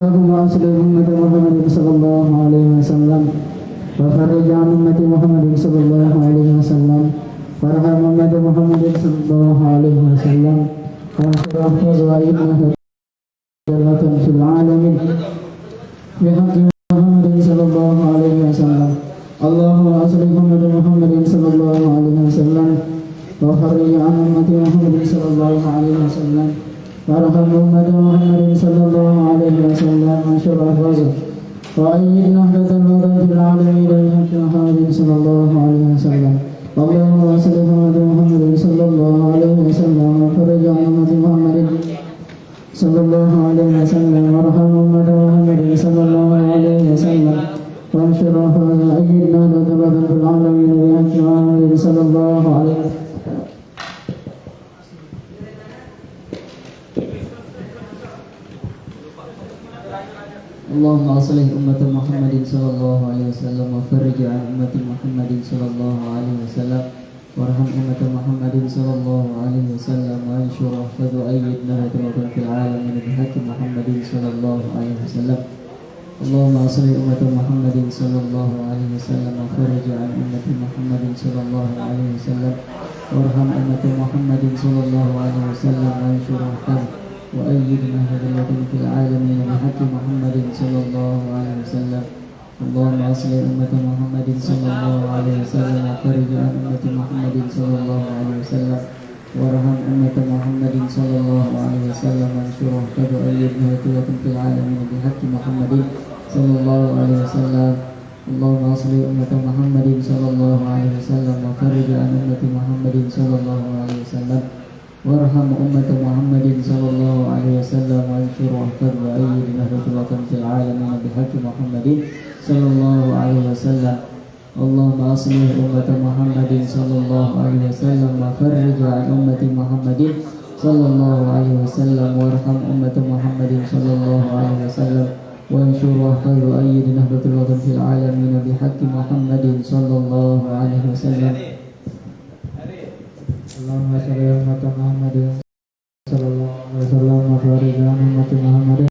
اللهم صل على محمد صلى الله عليه وسلم وفرج عن أمة محمد صلى الله عليه وسلم وارحم أمة محمد صلى الله عليه وسلم واحفظ وإنك في العالمين بحق محمد صلى الله عليه وسلم. اللهم صل على محمد صلى الله عليه وسلم وفرج عن أمة محمد صلى الله عليه وسلم وارحم أمة محمد صلى الله عليه وسلم وانشر أحفظه وأيد نهضة الوطن في العالمين بحق محمد صلى الله عليه وسلم. اللهم صل على محمد صلى الله عليه وسلم وفرج عن أمة محمد صلى الله عليه وسلم وارحم أمة محمد صلى الله عليه وسلم وانشر أحفظه وأيد نهضة الوطن في العالمين بحق محمد صلى الله عليه وسلم. اللهم أصلح أمة محمد صلى الله عليه وسلم وفرج عن أمة محمد صلى الله عليه وسلم وارحم أمة محمد صلى الله عليه وسلم وانشر واحفظ وأيد نهضة في العالمين بحق محمد صلى الله عليه وسلم. اللهم أصلح أمة محمد صلى الله عليه وسلم وفرج عن أمة محمد صلى الله عليه وسلم وارحم أمة محمد صلى الله عليه وسلم وانشر واحفظ وأيد نهضة في العالمين بحق محمد صلى الله عليه وسلم. اللهم أصلح أمة محمد صلى الله عليه وسلم وفرج عن أمة محمد صلى الله عليه وسلم وارحم أمة محمد صلى الله عليه وسلم وانشر واحفظ وأيد نهضة في العالمين بحق محمد صلى الله عليه وسلم. اللهم أصلح أمة محمد صلى الله عليه وسلم وفرج عن أمة محمد صلى الله عليه وسلم وارحم أمة محمد صلى الله عليه وسلم وانشر واحفظ وأيد نهضة الوطن في العالمين بحق محمد صلى الله عليه وسلم. اللهم أصلح أمة محمد صلى الله عليه وسلم وفرج عن أمة محمد صلى الله عليه وسلم وارحم أمة محمد صلى الله عليه وسلم وانشر واحفظ وأيد نهضة الوطن في العالمين بحق محمد صلى الله عليه وسلم. اللهم صل على محمد صلى الله عليه وسلم وبارك على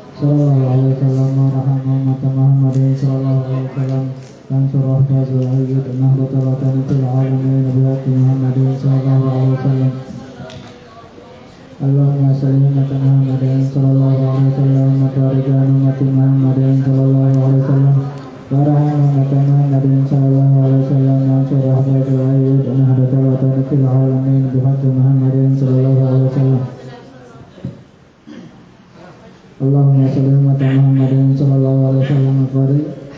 محمد صلى الله عليه وسلم وارحم أمة محمد صلى الله عليه وسلم وانصر واحفظ وأيد نهضة الوطن في العالمين بحق محمد صلى الله عليه وسلم. اللهم صل على محمد صلى الله عليه وسلم وبارك على محمد صلى الله عليه وسلم وارحم أمة محمد صلى الله عليه وسلم وانصر واحفظ وأيد نهضة الوطن في العالمين بحق محمد صلى الله عليه وسلم. اللهم صل على محمد صلى الله عليه وسلم وبارك على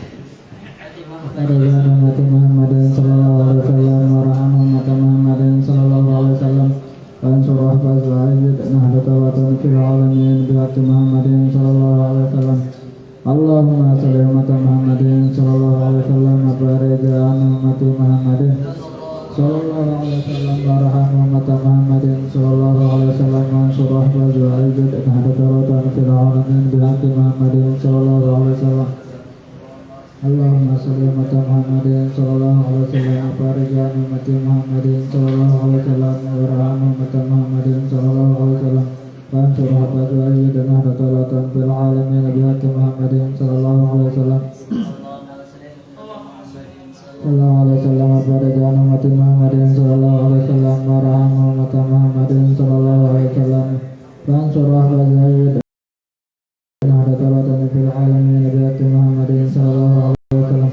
محمد صلى الله عليه وسلم وارحم أمة محمد صلى الله عليه وسلم وانصر واحفظ وأيد نهضة الوطن في العالمين بحق محمد صلى الله عليه وسلم. اللهم صل على محمد صلى الله عليه وسلم وبارك على محمد صلى الله عليه وسلم وارحم أمة محمد صلى الله عليه وسلم وانصر واحفظ وأيد نهضة الوطن في العالمين بحق محمد صلى الله عليه وسلم. اللهم صل على محمد صلى الله عليه وسلم وبارك على محمد صلى الله عليه وسلم وارحم أمة محمد صلى الله عليه وسلم وانصر واحفظ وأيد نهضة الوطن في العالمين بحق محمد صلى الله عليه وسلم. صلى الله عليه وسلم وبارك على محمد صلى الله عليه وسلم وارحم أمة محمد صلى الله عليه وسلم وانصر واحفظ وأيد نهضة الوطن في العالمين بحق محمد صلى الله عليه وسلم.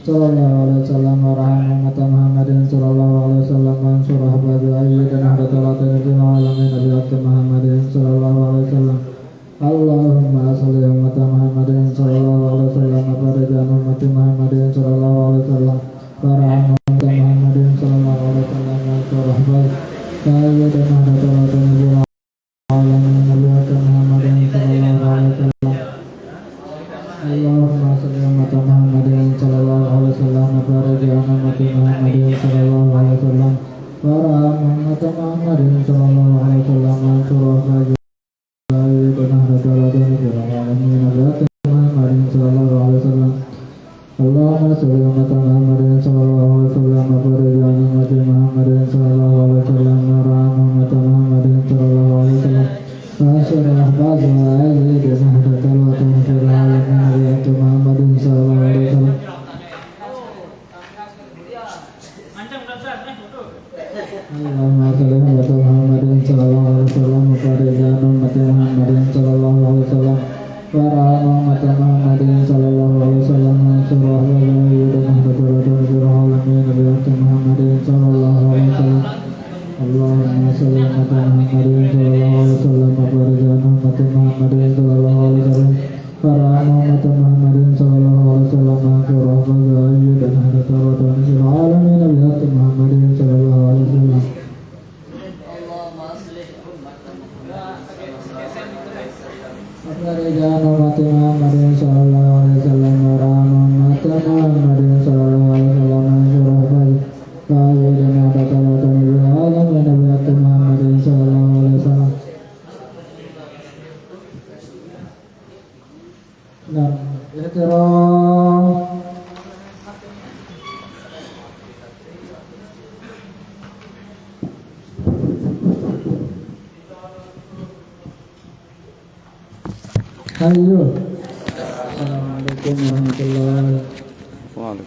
صلى الله عليه وسلم وارحم أمة محمد صلى الله عليه وسلم وانصر واحفظ وأيد نهضة الوطن في العالمين بحق محمد صلى الله عليه وسلم. اللهم صل على محمد صلى الله عليه وسلم وبارك على محمد صلى الله عليه وسلم وارحم أمة محمد صلى الله عليه وسلم وانصر واحفظ وأيد نهضة الوطن في العالمين بحق محمد صلى الله عليه وسلم. اللهم صل على محمد صلى الله عليه وسلم وبارك على محمد صلى الله عليه وسلم وارحم أمة محمد صلى الله عليه وسلم وانصر واحفظ وأيد نهضة الوطن في العالمين بحق محمد صلى الله عليه وسلم. اللهم صل على محمد صلى الله عليه وسلم وبارك على محمد صلى الله عليه وسلم Allahumma salli ala Muhammadin sallallahu alaihi wasallam wa barik ala Muhammadin sallallahu alaihi wasallam wa ala Muhammadin sallallahu alaihi wasallam wa surah wa yudana wa alamin bi Muhammadin sallallahu alaihi wasallam. Allahumma salli ala Muhammadin sallallahu alaihi wasallam wa barik ala Muhammadin sallallahu alaihi wasallam wa ala Muhammadin sallallahu alaihi wasallam wa surah wa yudana wa alamin bi Muhammadin sallallahu alaihi wasallam. Rijal umat Muhammadin sallallahu alaihi wasallam wa rahmat Muhammadin sallallahu alaihi wasallam surah la ilaha illallah Nabi Muhammadin sallallahu alaihi wasallam. Nah, ihtiram ayo. Assalamualaikum warahmatullahi wabarakatuh.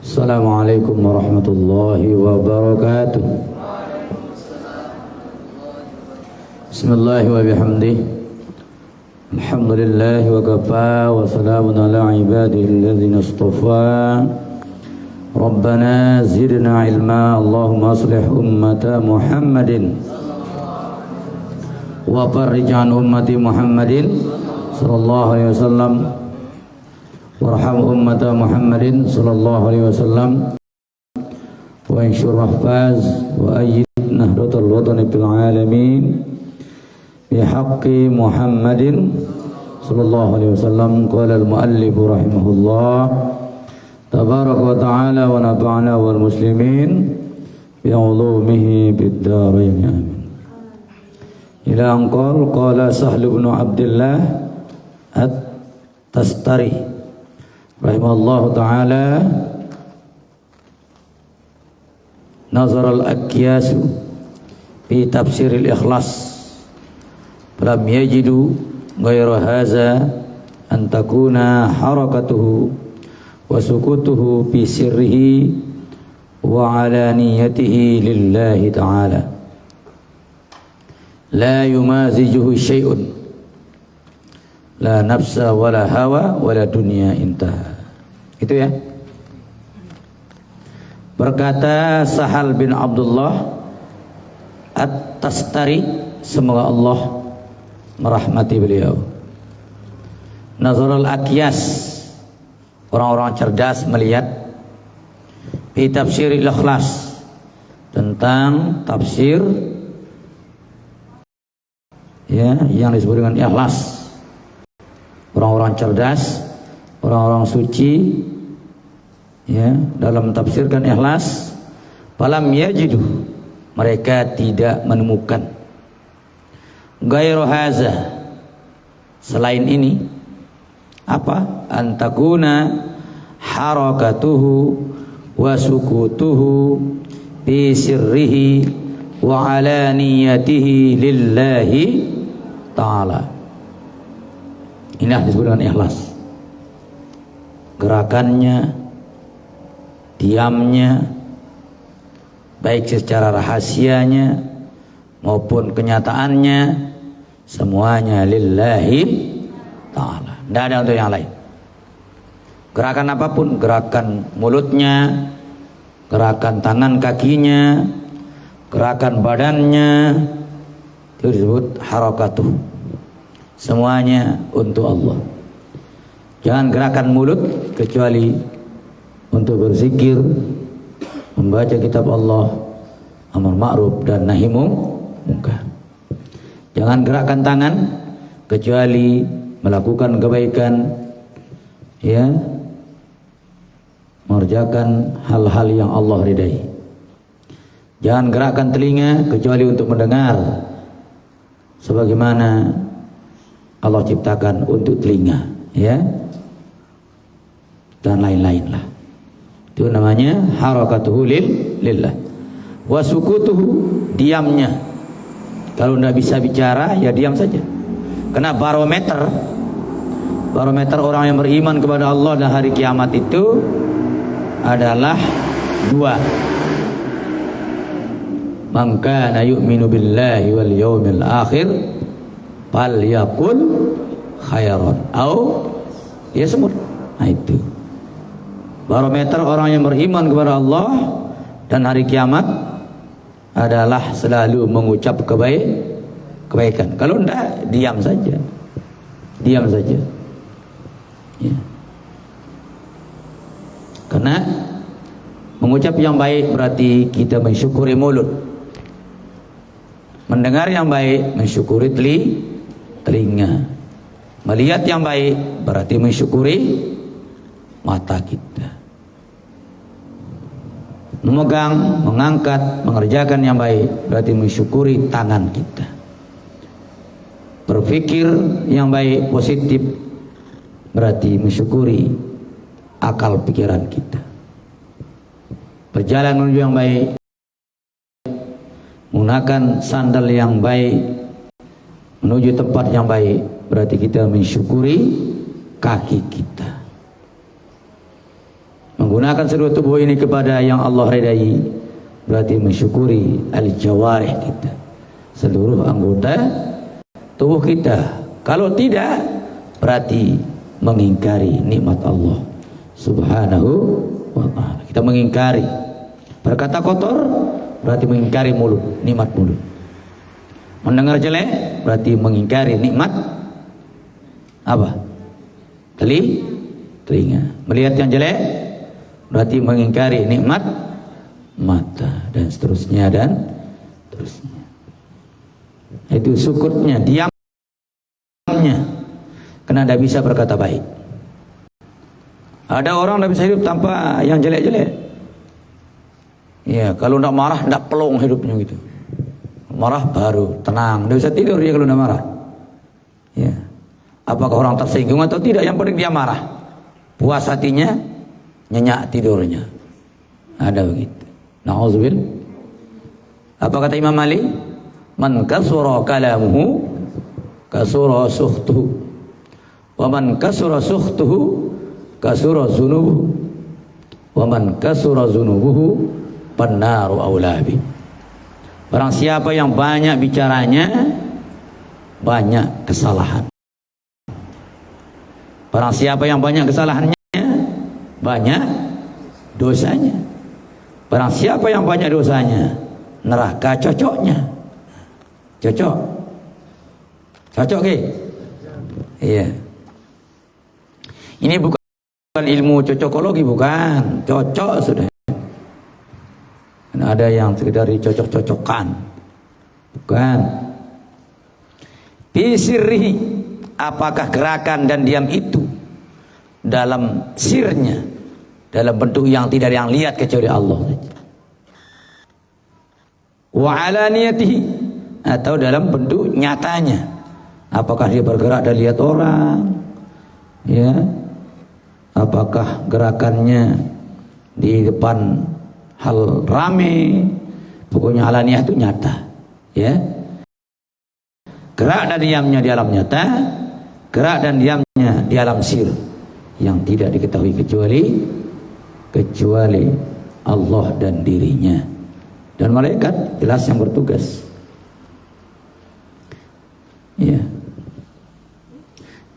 Assalamualaikum warahmatullahi wabarakatuh. Bismillahirrahmanirrahim wa bihamdihi alhamdulillah wa kafa wa salamun ala ibadihi alladhina istafa. Rabbana zidna ilma. Allahumma aslih ummata Muhammadin wa farrij an ummati Muhammadin sallallahu alaihi wasallam warham ummata Muhammadin sallallahu alaihi wasallam wa insyur mahfaz wa ayyid nahdatul watani fil alamin bihaqqi Muhammadin sallallahu alaihi wasallam. Qala al-muallif rahimahullah tabaraka wa ta'ala wa nafa'ana wal muslimin bi ulumihi bid darain amin. Ila anqal qala Sahl bin Abdullah at-Tastari rahimahullahu ta'ala nazar al-Akyas fi tafsir al-Ikhlas falam yajidu ghayra hadza an takuna harakatuhu wa sukutuhu fi sirrihi wa alaniyatihi lillahi ta'ala la yumazijuhu syai'un la nafsa wala hawa wala dunya intaha. Itu ya. Berkata Sahal bin Abdullah At-Tastari, semoga Allah merahmati beliau. Nazarul Akyas, orang-orang cerdas melihat di tafsir Ikhlas, tentang tafsir ya yang disebut dengan ikhlas. Orang-orang cerdas, orang-orang suci ya dalam tafsirkan ikhlas, falam yajidu, mereka tidak menemukan ghairu haza, selain ini, apa? Antakuna harakatuhu wa sukutuhu bi sirrihi wa alaniyatihi lillahi ta'ala. Inilah disebut dengan ikhlas. Gerakannya, diamnya, baik secara rahasianya maupun kenyataannya, semuanya lillahi ta'ala. Tidak ada untuk yang lain. Gerakan apapun, gerakan mulutnya, gerakan tangan kakinya, gerakan badannya, itu disebut harakatuh. Semuanya untuk Allah. Jangan gerakan mulut kecuali untuk berzikir, membaca kitab Allah, amar ma'ruf dan nahi munkar. Jangan gerakan tangan kecuali melakukan kebaikan, ya, mengerjakan hal-hal yang Allah ridai. Jangan gerakkan telinga kecuali untuk mendengar, sebagaimana Allah ciptakan untuk telinga, ya, dan lain-lain lah. Itu namanya harakatuhu lillah. Wa sukutuhu, diamnya, Kalau tidak bisa bicara, ya diam saja. Karena barometer orang yang beriman kepada Allah dan hari kiamat itu adalah dua. Man kana yu'minu billahi wal yawmil akhir falyaqul khairan au yasmut. Nah, itu barometer orang yang beriman kepada Allah dan hari kiamat adalah selalu mengucap kebaikan. Kalau enggak, diam saja. Ya. Karena mengucap yang baik berarti kita mensyukuri mulut, mendengar yang baik mensyukuri telinga, melihat yang baik berarti mensyukuri mata kita, memegang, mengangkat, mengerjakan yang baik berarti mensyukuri tangan kita, berpikir yang baik positif berarti mensyukuri akal pikiran kita, berjalan menuju yang baik, menggunakan sandal yang baik menuju tempat yang baik berarti kita mensyukuri kaki kita, menggunakan seluruh tubuh ini kepada yang Allah ridai berarti mensyukuri al-jawarih kita, seluruh anggota tubuh kita. Kalau tidak, berarti mengingkari nikmat Allah Subhanahu wa ta'ala. Kita mengingkari. Berkata kotor berarti mengingkari mulut, nikmat mulut. Mendengar jelek berarti mengingkari nikmat apa? Telinga. Melihat yang jelek berarti mengingkari nikmat mata, dan seterusnya. Itu syukurnya, diamnya. Karena tidak bisa berkata baik. Ada orang tidak bisa hidup tanpa yang jelek-jelek. Ya, kalau tidak marah, tidak pelong hidupnya gitu. Marah baru tenang, tidak bisa tidur dia kalau tidak marah. Ya, apakah orang tersinggung atau tidak? Yang penting dia marah. Puas hatinya, nyenyak tidurnya. Ada begitu. Na'udzubillah. Apa kata Imam Malik? Man kasura kalamuhu kasura sukhtuhu. Wa man kasura sukhtuhu kasura zunubuhu. Wa man kasura zunubuhu pannaru aulabi. Barang siapa yang banyak bicaranya, banyak kesalahan. Barang siapa yang banyak kesalahannya, banyak dosanya. Barang siapa yang banyak dosanya, neraka cocoknya. Cocok ke? Iya. Ini bukan ilmu cocokologi, bukan. Cocok sudah. Ada yang sekedar dicocok-cocokkan, bukan. Bisirri, apakah gerakan dan diam itu dalam sirnya, dalam bentuk yang tidak ada yang lihat kecuali Allah saja. Wa alaniyatihi, atau dalam bentuk nyatanya, apakah dia bergerak dan lihat orang, ya, apakah gerakannya di depan hal rame, pokoknya alaniyah itu nyata, ya. Gerak dan diamnya di alam nyata, gerak dan diamnya di alam sir yang tidak diketahui kecuali Allah dan dirinya dan malaikat jelas yang bertugas, ya.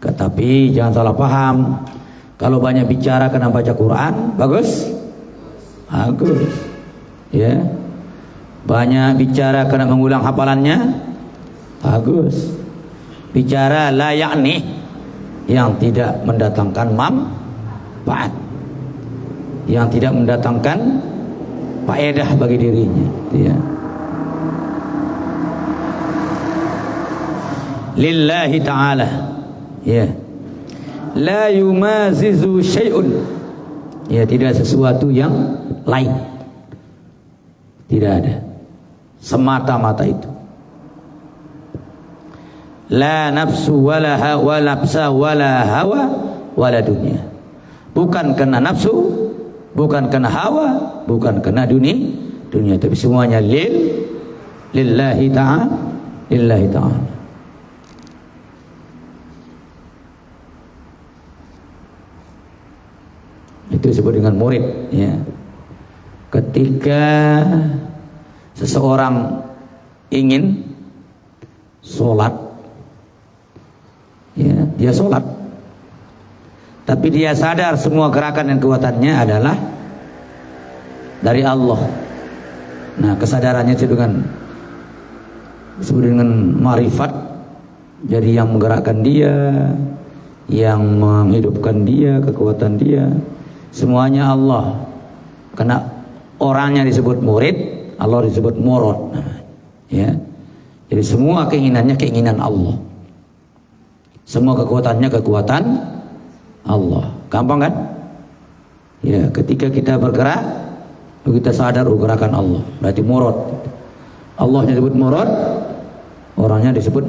Tetapi jangan salah paham, kalau banyak bicara kena baca Quran, bagus, ya. Banyak bicara kena mengulang hafalannya, bagus. Bicara la yakni, yang tidak mendatangkan manfaat, yang tidak mendatangkan faedah bagi dirinya, ya. Lillahi ta'ala, ya. La yumazizu syai'un, ya, tidak sesuatu yang lain, tidak ada, semata-mata itu. La nafsu wala hawa, nafsa wala hawa wala dunia, bukan kena nafsu, bukan kena hawa, bukan kena dunia, tapi semuanya lillahi lillahi ta'ala. Itu disebut dengan murid, ya. Ketika seseorang ingin sholat, ya, dia sholat, tapi dia sadar semua gerakan dan kekuatannya adalah dari Allah. Nah, kesadarannya itu disebut dengan marifat. Jadi yang menggerakkan dia, yang menghidupkan dia, kekuatan dia, semuanya Allah. Karena orangnya disebut murid, Allah disebut murad. Ya. Jadi semua keinginannya keinginan Allah. Semua kekuatannya kekuatan Allah. Gampang kan? Ya, ketika kita bergerak, kita sadar gerakan Allah. Berarti murad. Allah disebut murad, orangnya disebut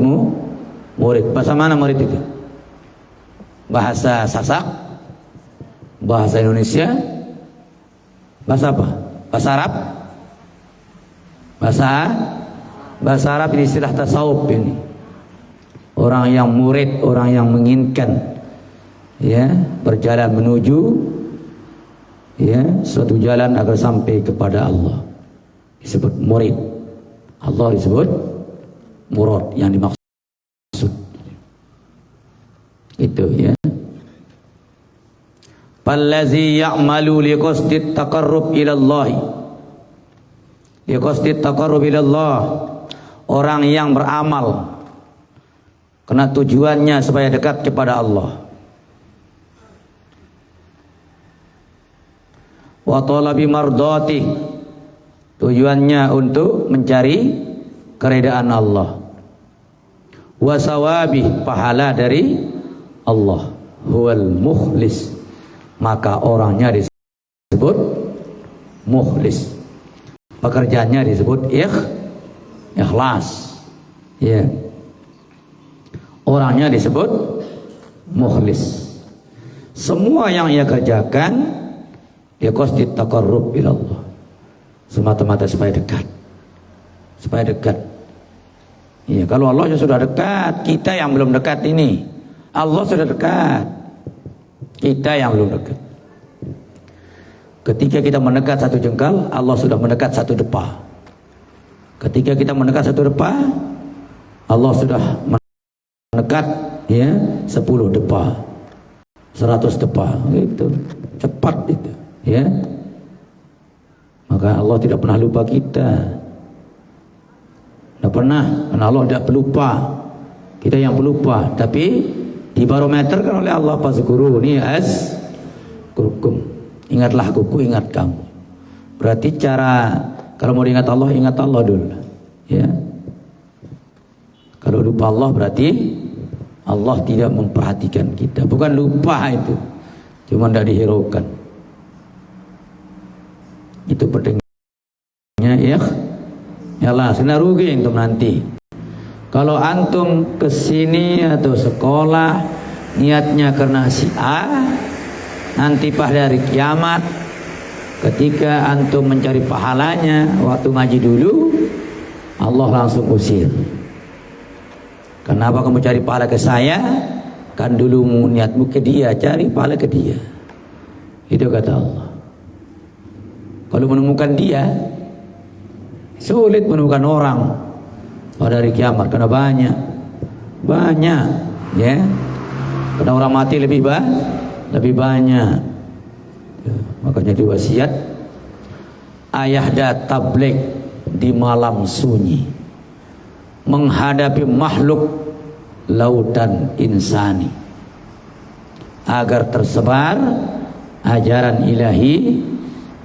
murid. Bahasa mana murid itu? Bahasa Sasak? Bahasa Indonesia? Bahasa apa? Bahasa Arab? Bahasa Arab ini istilah tasawuf ini. Orang yang murid, orang yang menginginkan, ya, berjalan menuju, ya, suatu jalan agar sampai kepada Allah, disebut murid. Allah disebut murad, yang dimaksud itu, ya. Allazi ya'malu liqasdit taqarrub ila Allah. Liqasdit taqarrub ila Allah. Orang yang beramal karena tujuannya supaya dekat kepada Allah. Wa talabi mardati. Tujuannya untuk mencari keridaan Allah. Wa sawabi, pahala dari Allah. Huwal mukhlis. Maka orangnya disebut mukhlis, pekerjaannya disebut ikhlas, ya. Orangnya disebut mukhlis. Semua yang ia kerjakan dia qasdit taqarrub ila Allah, semata-mata supaya dekat, ya. Kalau Allah sudah dekat, kita yang belum dekat ini. Allah sudah dekat, kita yang belum dekat. Ketika kita mendekat satu jengkal, Allah sudah mendekat satu depa. Ketika kita mendekat satu depa, Allah sudah mendekat, ya, 10 depa, 100 depa, itu cepat itu, ya. Maka Allah tidak pernah lupa kita, tidak pernah, karena Allah tidak pelupa. Kita yang pelupa, tapi di barometer kan oleh Allah, fazkuruni azkurkum. Ingatlah aku ingat kamu. Berarti cara kalau mau ingat Allah dulu, ya. Kalau lupa Allah berarti Allah tidak memperhatikan kita. Bukan lupa itu, cuma tidak dihiraukan. Itu pentingnya, ya. Yalah, sudah rugi antum nanti. Kalau antum kesini atau sekolah niatnya karena si A, nanti pada hari kiamat ketika antum mencari pahalanya waktu ngaji dulu, Allah langsung usir. Kenapa kamu cari pahala ke saya? Kan dulu niatmu ke dia, cari pahala ke dia. Itu kata Allah. Kalau menemukan dia, sulit menemukan orang pada hari kiamat, karena banyak, ya. Karena orang mati lebih banyak. Ya, makanya diwasiat ayahda tabligh di malam sunyi, menghadapi makhluk lautan insani, agar tersebar ajaran ilahi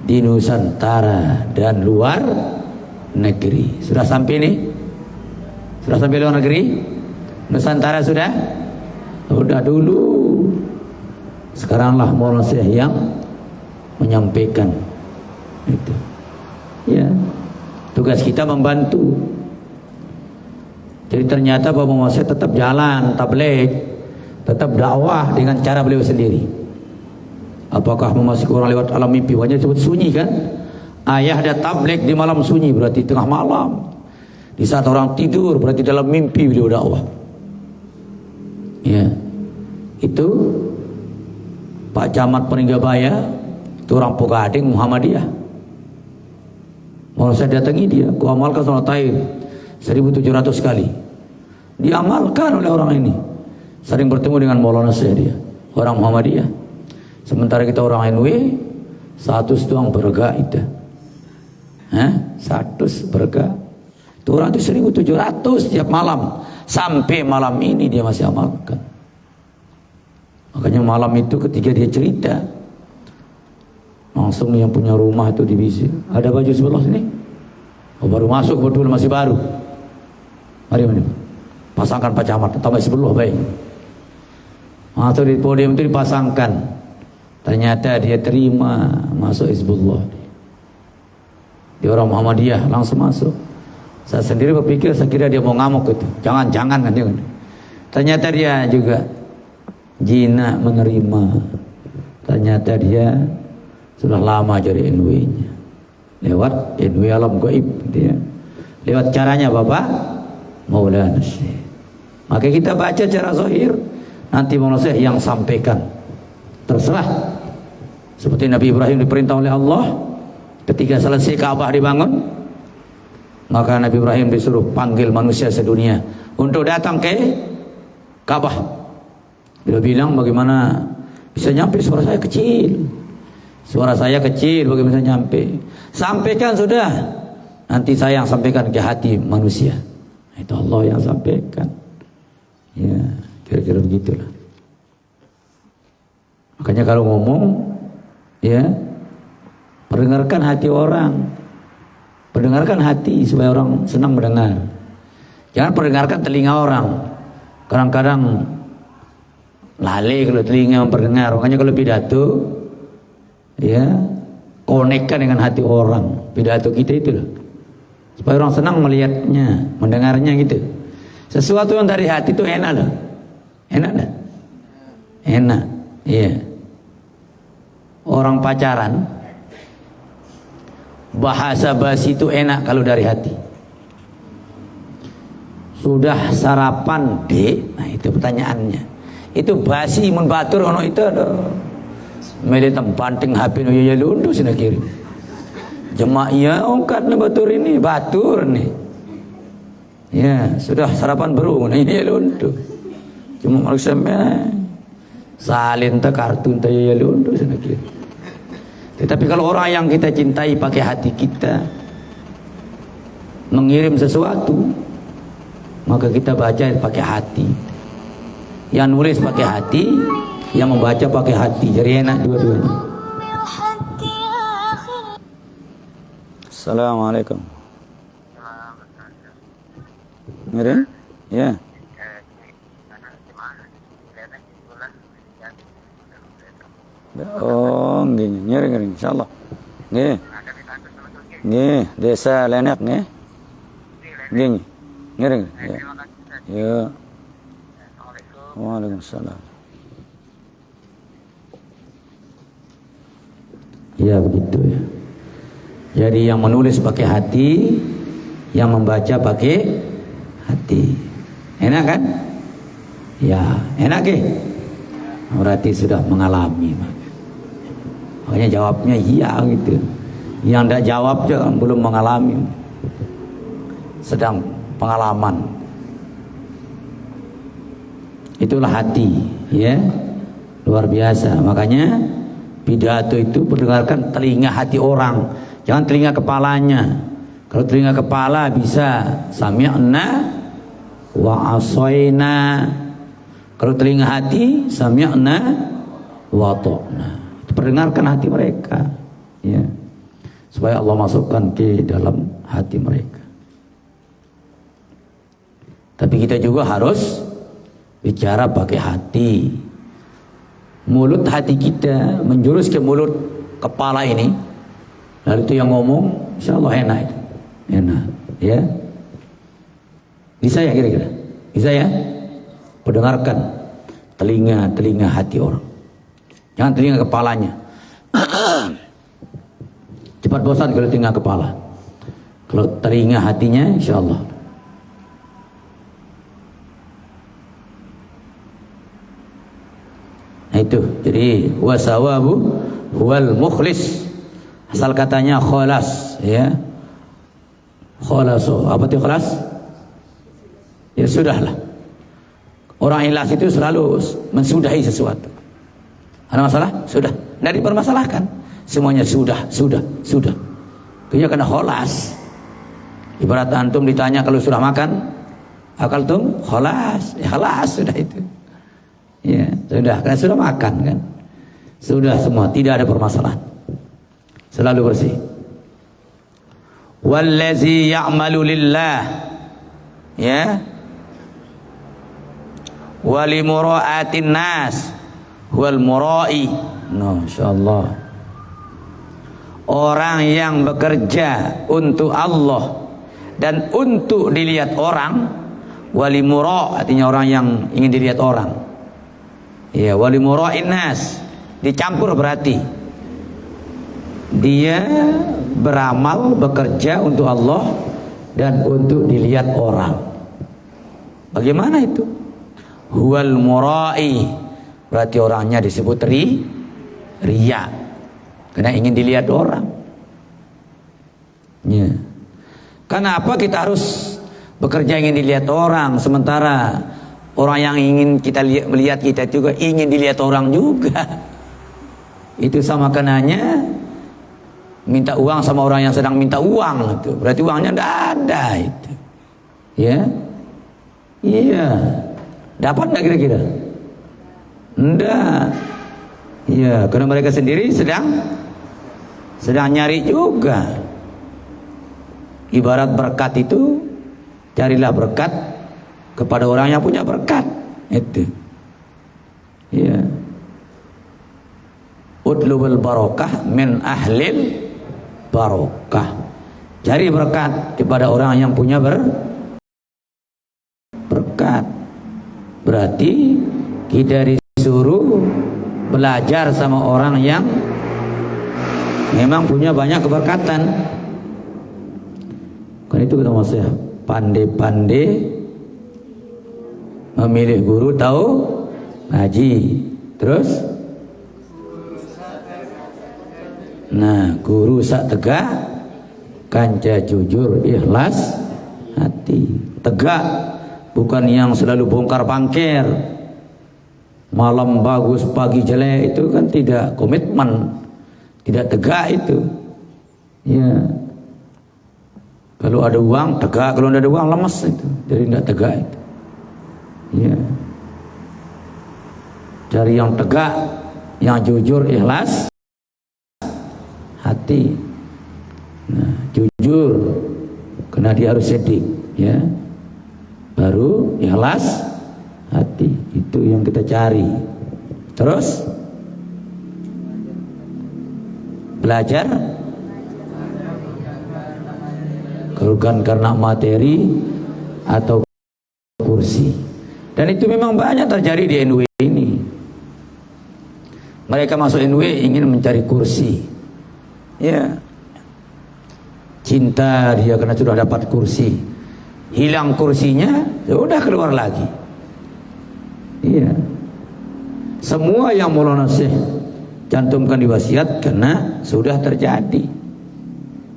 di Nusantara dan luar negeri. Sudah sampai nih? Sudah sampai luar negeri? Nusantara sudah? Sudah dulu. Sekaranglah Maulana Syekh yang menyampaikan itu. Ya. Tugas kita membantu. Jadi ternyata Bapak Maulana Syekh tetap jalan tabligh, tetap dakwah dengan cara beliau sendiri. Apakah memasuki orang lewat alam mimpi? Wajah disebut sunyi kan? Ayah ada tabligh di malam sunyi, berarti tengah malam. Di saat orang tidur, berarti dalam mimpi beliau dakwah. Ya, itu Pak Camat Peninggalbaya, itu orang Pogading Muhammadiyah. Mau saya datangi dia, ku amalkan salat taib 1700 kali. Diamalkan oleh orang ini. Sering bertemu dengan Maulana Syekh dia, orang Muhammadiyah. Sementara kita orang NW, 100 doang berga itu. 100 berga. Itu orang itu 1700 setiap malam. Sampai malam ini dia masih amalkan. Makanya malam itu ketika dia cerita, langsung yang punya rumah itu divisi. Ada baju sebelah sini? Oh, baru masuk, betul masih baru. Mari. Pasangkan Pak Camat, tambah sebelah baik. Atau di podium itu dipasangkan. Ternyata dia terima masuk Hizbullah. Dia orang Muhammadiyah, langsung masuk. Saya sendiri berpikir, saya kira dia mau ngamuk itu. Jangan kan dia. Ternyata dia juga jinak menerima. Ternyata dia sudah lama jadi NW-nya. Lewat NW alam gaib dia. Lewat caranya Bapak Maulana Syekh. Maka kita baca cara zahir, nanti Maulana Syekh yang sampaikan. Terserah. Seperti Nabi Ibrahim diperintah oleh Allah ketika selesai Ka'bah dibangun, maka Nabi Ibrahim disuruh panggil manusia sedunia untuk datang ke Ka'bah. Dia bilang, bagaimana bisa nyampe, suara saya kecil. Suara saya kecil, bagaimana bisa nyampe? Sampaikan sudah. Nanti saya yang sampaikan ke hati manusia. Itu Allah yang sampaikan. Ya, kira-kira begitulah. Makanya kalau ngomong, ya, perdengarkan hati orang. Perdengarkan hati supaya orang senang mendengar. Jangan perdengarkan telinga orang. Kadang-kadang lalai kalau telinga memperdengar. Makanya kalau pidato, ya, konekkan dengan hati orang. Pidato kita itu loh, supaya orang senang melihatnya, mendengarnya gitu. Sesuatu yang dari hati itu enak loh. Enak dah. Enak. Iya. Orang pacaran, bahasa basi itu enak kalau dari hati. Sudah sarapan, Dek? Nah, itu pertanyaannya. Itu basi mun batur ono itu ada. Mele tempanting HP no ya lundu sina kirim. Jemaah ya ongkat na batur ini, batur nih. Ya, sudah sarapan baru ini ya lundu. Cuma maksudnya salin ta kartun ta ya lundu sina kirim. Tetapi kalau orang yang kita cintai pakai hati kita mengirim sesuatu, maka kita baca pakai hati. Yang nulis pakai hati, yang membaca pakai hati. Jadi enak dua-duanya. Assalamualaikum. Mirin? Ya. Oh, gini, ngering, insyaallah. Nggih. Nggih, desa Lenek nggih. Nggih. Ngering. Ya. Ya. Waalaikumsalam. Ya begitu ya. Jadi yang menulis pakai hati, yang membaca pakai hati. Enak kan? Ya, enak ke? Berarti sudah mengalami. Makanya jawabnya iya gitu. Yang tidak jawab jangan belum mengalami, sedang pengalaman. Itulah hati, ya, luar biasa. Makanya pidato itu mendengarkan telinga hati orang, jangan telinga kepalanya. Kalau telinga kepala bisa sami'na wa asoina. Kalau telinga hati sami'na wa ta'na. Perdengarkan hati mereka, ya, supaya Allah masukkan ke dalam hati mereka. Tapi kita juga harus bicara pakai hati. Mulut hati kita menjurus ke mulut kepala ini, lalu itu yang ngomong, insya Allah enak, enak, ya. Bisa ya kira-kira? Bisa ya? Perdengarkan telinga hati orang. Jangan telinga kepalanya. Cepat bosan kalau telinga kepala. Kalau telinga hatinya, insya Allah Nah, itu. Jadi wasawabu wal mukhlis. Asal katanya kholas, ya. Kholaso. Apa itu kholas? Ya sudahlah. Orang ikhlas itu selalu mensudahi sesuatu. Ada masalah? Sudah. Tidak dipermasalahkan. Semuanya sudah. Dia kena kholas. Ibarat antum ditanya kalau sudah makan, akal tum kholas. Ya kholas, sudah itu. Ya, sudah. Karena sudah makan kan. Sudah semua, tidak ada permasalahan. Selalu bersih. Wallazi ya'malu lillah. Ya. Wali mura'atin nas wal mura'i. Masyaallah. Orang yang bekerja untuk Allah dan untuk dilihat orang. Wali mura' artinya orang yang ingin dilihat orang. Ya, wali mura'in nas dicampur berarti dia beramal bekerja untuk Allah dan untuk dilihat orang. Bagaimana itu? Huwal mura'i berarti orangnya disebut riya karena ingin dilihat orang. Ya. Kenapa kita harus bekerja ingin dilihat orang sementara orang yang ingin kita melihat kita juga ingin dilihat orang juga? Itu sama kenanya minta uang sama orang yang sedang minta uang itu. Berarti uangnya tidak ada itu. Ya. Iya. Dapat enggak kira-kira? Enggak. Iya, karena mereka sendiri sedang nyari juga. Ibarat berkat itu, carilah berkat kepada orang yang punya berkat. Itu. Iya. Utlubul barokah min ahlil barokah. Cari berkat kepada orang yang punya berkat. Berarti kita disuruh belajar sama orang yang memang punya banyak keberkatan. Kan itu kata Mas ya, pandai-pandai memilih guru tahu ngaji. Terus nah, guru sak tegak kanca jujur ikhlas hati. Tegak bukan yang selalu bongkar pangkir, malam bagus pagi jelek, itu kan tidak komitmen, tidak tegak itu. Ya, kalau ada uang tegak, kalau tidak ada uang lemes itu, jadi tidak tegak itu. Ya, cari yang tegak, yang jujur ikhlas hati. Nah, jujur karena dia harus sedih, ya. Baru ikhlas hati, itu yang kita cari. Terus belajar bukan karena materi atau kursi. Dan itu memang banyak terjadi di NW ini. Mereka masuk NW ingin mencari kursi. Ya, cinta dia karena sudah dapat kursi. Hilang kursinya, sudah keluar lagi. Iya. Semua yang Maulana Syekh cantumkan di wasiat karena sudah terjadi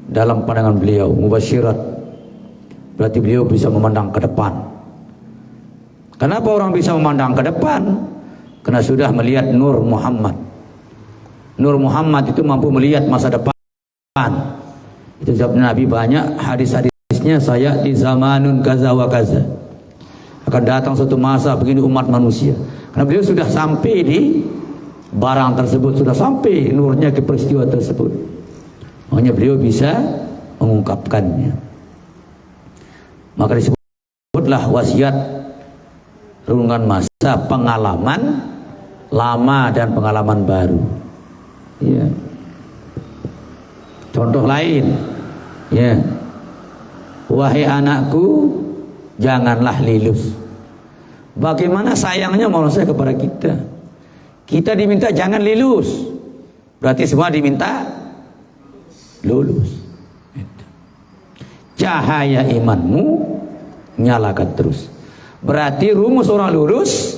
dalam pandangan beliau mubasyirat. Berarti beliau bisa memandang ke depan. Kenapa orang bisa memandang ke depan? Karena sudah melihat Nur Muhammad. Nur Muhammad itu mampu melihat masa depan. Itu sebabnya Nabi banyak hadis-hadis saya di zamanun kaza wa kaza, akan datang suatu masa begini umat manusia. Karena beliau sudah sampai di barang tersebut, sudah sampai nurnya ke peristiwa tersebut, makanya beliau bisa mengungkapkannya. Maka disebutlah wasiat rungan masa, pengalaman lama dan pengalaman baru. Ya. Contoh lain, ya. Wahai anakku, janganlah lilus. Bagaimana sayangnya Maulana Syekh kepada kita. Kita diminta jangan lilus, berarti semua diminta lulus. Cahaya imanmu nyalakan terus. Berarti rumus orang lulus,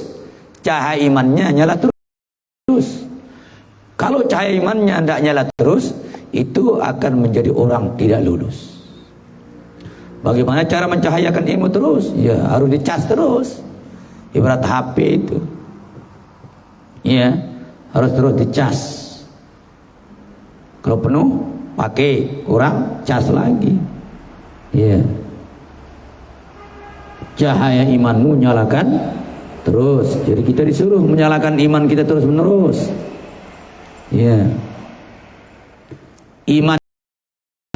cahaya imannya nyala terus. Kalau cahaya imannya tidak nyala terus, itu akan menjadi orang tidak lulus. Bagaimana cara mencahayakan ilmu terus? Ya harus dicas terus. Ibarat HP itu, ya harus terus dicas. Kalau penuh pakai, kurang cas lagi. Ya, cahaya imanmu nyalakan terus. Jadi kita disuruh menyalakan iman kita terus menerus. Ya, iman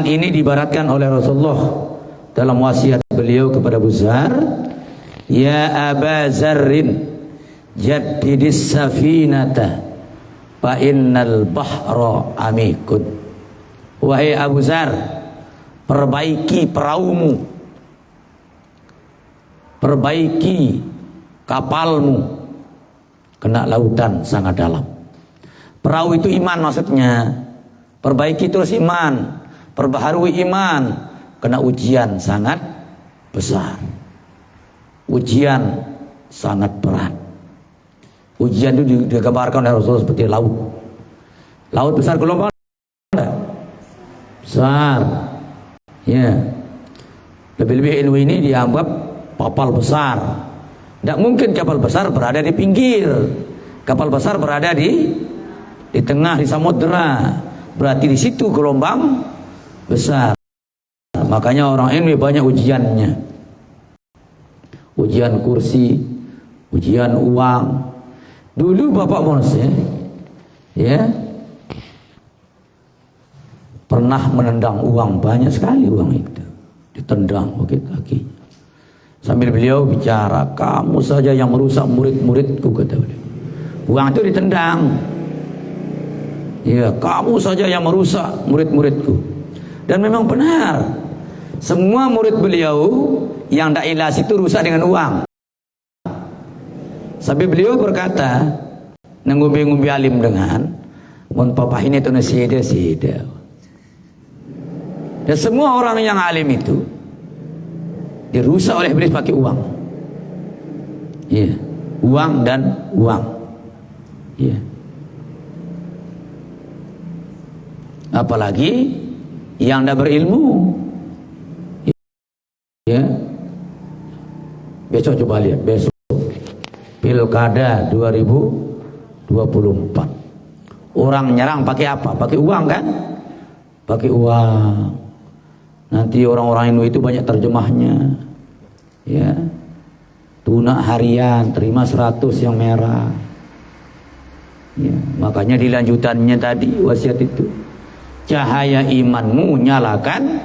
ini diibaratkan oleh Rasulullah dalam wasiat beliau kepada Abu Zar, ya Aba Zarrin jaddidis safinata fa innal bahra amikun. Wahai Abu Zar, perbaiki peraumu, perbaiki kapalmu, kena lautan sangat dalam. Perahu itu iman maksudnya. Perbaiki terus iman, perbaharui iman, kena ujian sangat besar, ujian sangat berat. Ujian itu digambarkan oleh Rasulullah seperti laut. Laut besar, gelombang besar, ya. Lebih-lebih ilmu ini dianggap kapal besar. Tidak mungkin kapal besar berada di pinggir. Kapal besar berada di tengah, di samudera. Berarti di situ gelombang besar. Makanya orang ilmu banyak ujiannya. Ujian kursi, ujian uang. Dulu Bapak Monse, ya, pernah menendang uang, banyak sekali uang itu ditendang pakai kakinya. Sambil beliau bicara, kamu saja yang merusak murid-muridku, kata beliau. Uang itu ditendang. Ya, kamu saja yang merusak murid-muridku. Dan memang benar, semua murid beliau yang tidak ikhlas itu rusak dengan uang. Sampai beliau berkata, ngumbi-ngumbi alim dengan mun papa ini tu nasida. Dan semua orang yang alim itu dirusak oleh iblis pakai uang. Iya, uang dan uang. Iya. Apalagi yang tidak berilmu. Ya. Besok coba lihat, besok Pilkada 2024. Orang nyerang pakai apa? Pakai uang kan? Pakai uang. Nanti orang-orang itu banyak terjemahnya. Ya. Tunai harian, terima 100 yang merah. Ya, makanya di lanjutannya tadi wasiat itu. Cahaya imanmu nyalakan,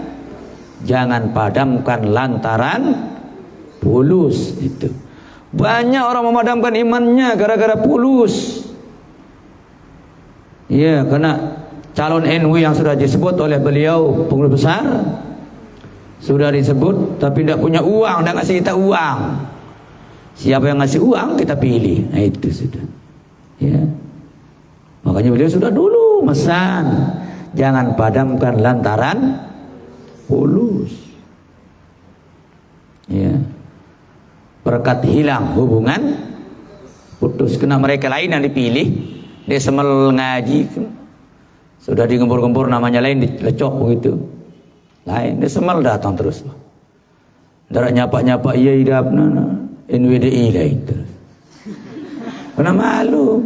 jangan padamkan lantaran pulus itu. Banyak orang memadamkan imannya gara-gara pulus. Ya, karena calon NU yang sudah disebut oleh beliau pengurus besar sudah disebut, tapi tidak punya uang, tidak ngasih kita uang. Siapa yang ngasih uang kita pilih. Nah itu sudah. Ya, makanya beliau sudah dulu mesan, jangan padamkan lantaran pulus. Ya. Berkat hilang hubungan, putus. Kena mereka lain yang dipilih, dia semel ngaji, sudah digempur-gempur namanya lain, dilecok begitu. Lain, dia semel datang terus. Darah nyapa-nyapa iya idap nana, NWDI lain terus. Kena malu.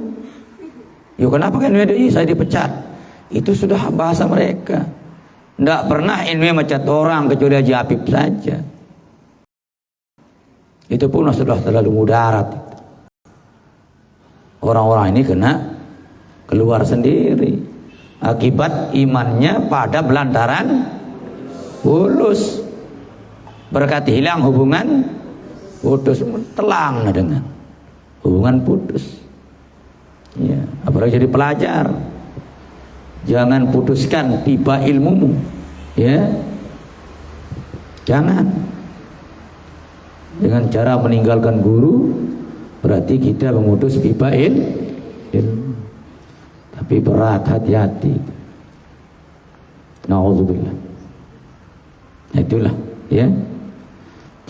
Yuk kenapa kan NWDI saya dipecat? Itu sudah bahasa mereka. Tidak pernah NW mecat orang kecuali Haji Habib saja. Itu pun sudah terlalu mudarat. Orang-orang ini kena keluar sendiri akibat imannya pada belantaran pulus. Berkat hilang hubungan, putus, telang dengan hubungan putus. Ya, apalagi jadi pelajar, jangan putuskan pipa ilmumu. Ya, jangan. Dengan cara meninggalkan guru, berarti kita memutus pipa ilmu. Tapi berat, hati-hati. Na'udzubillah. Itulah, ya.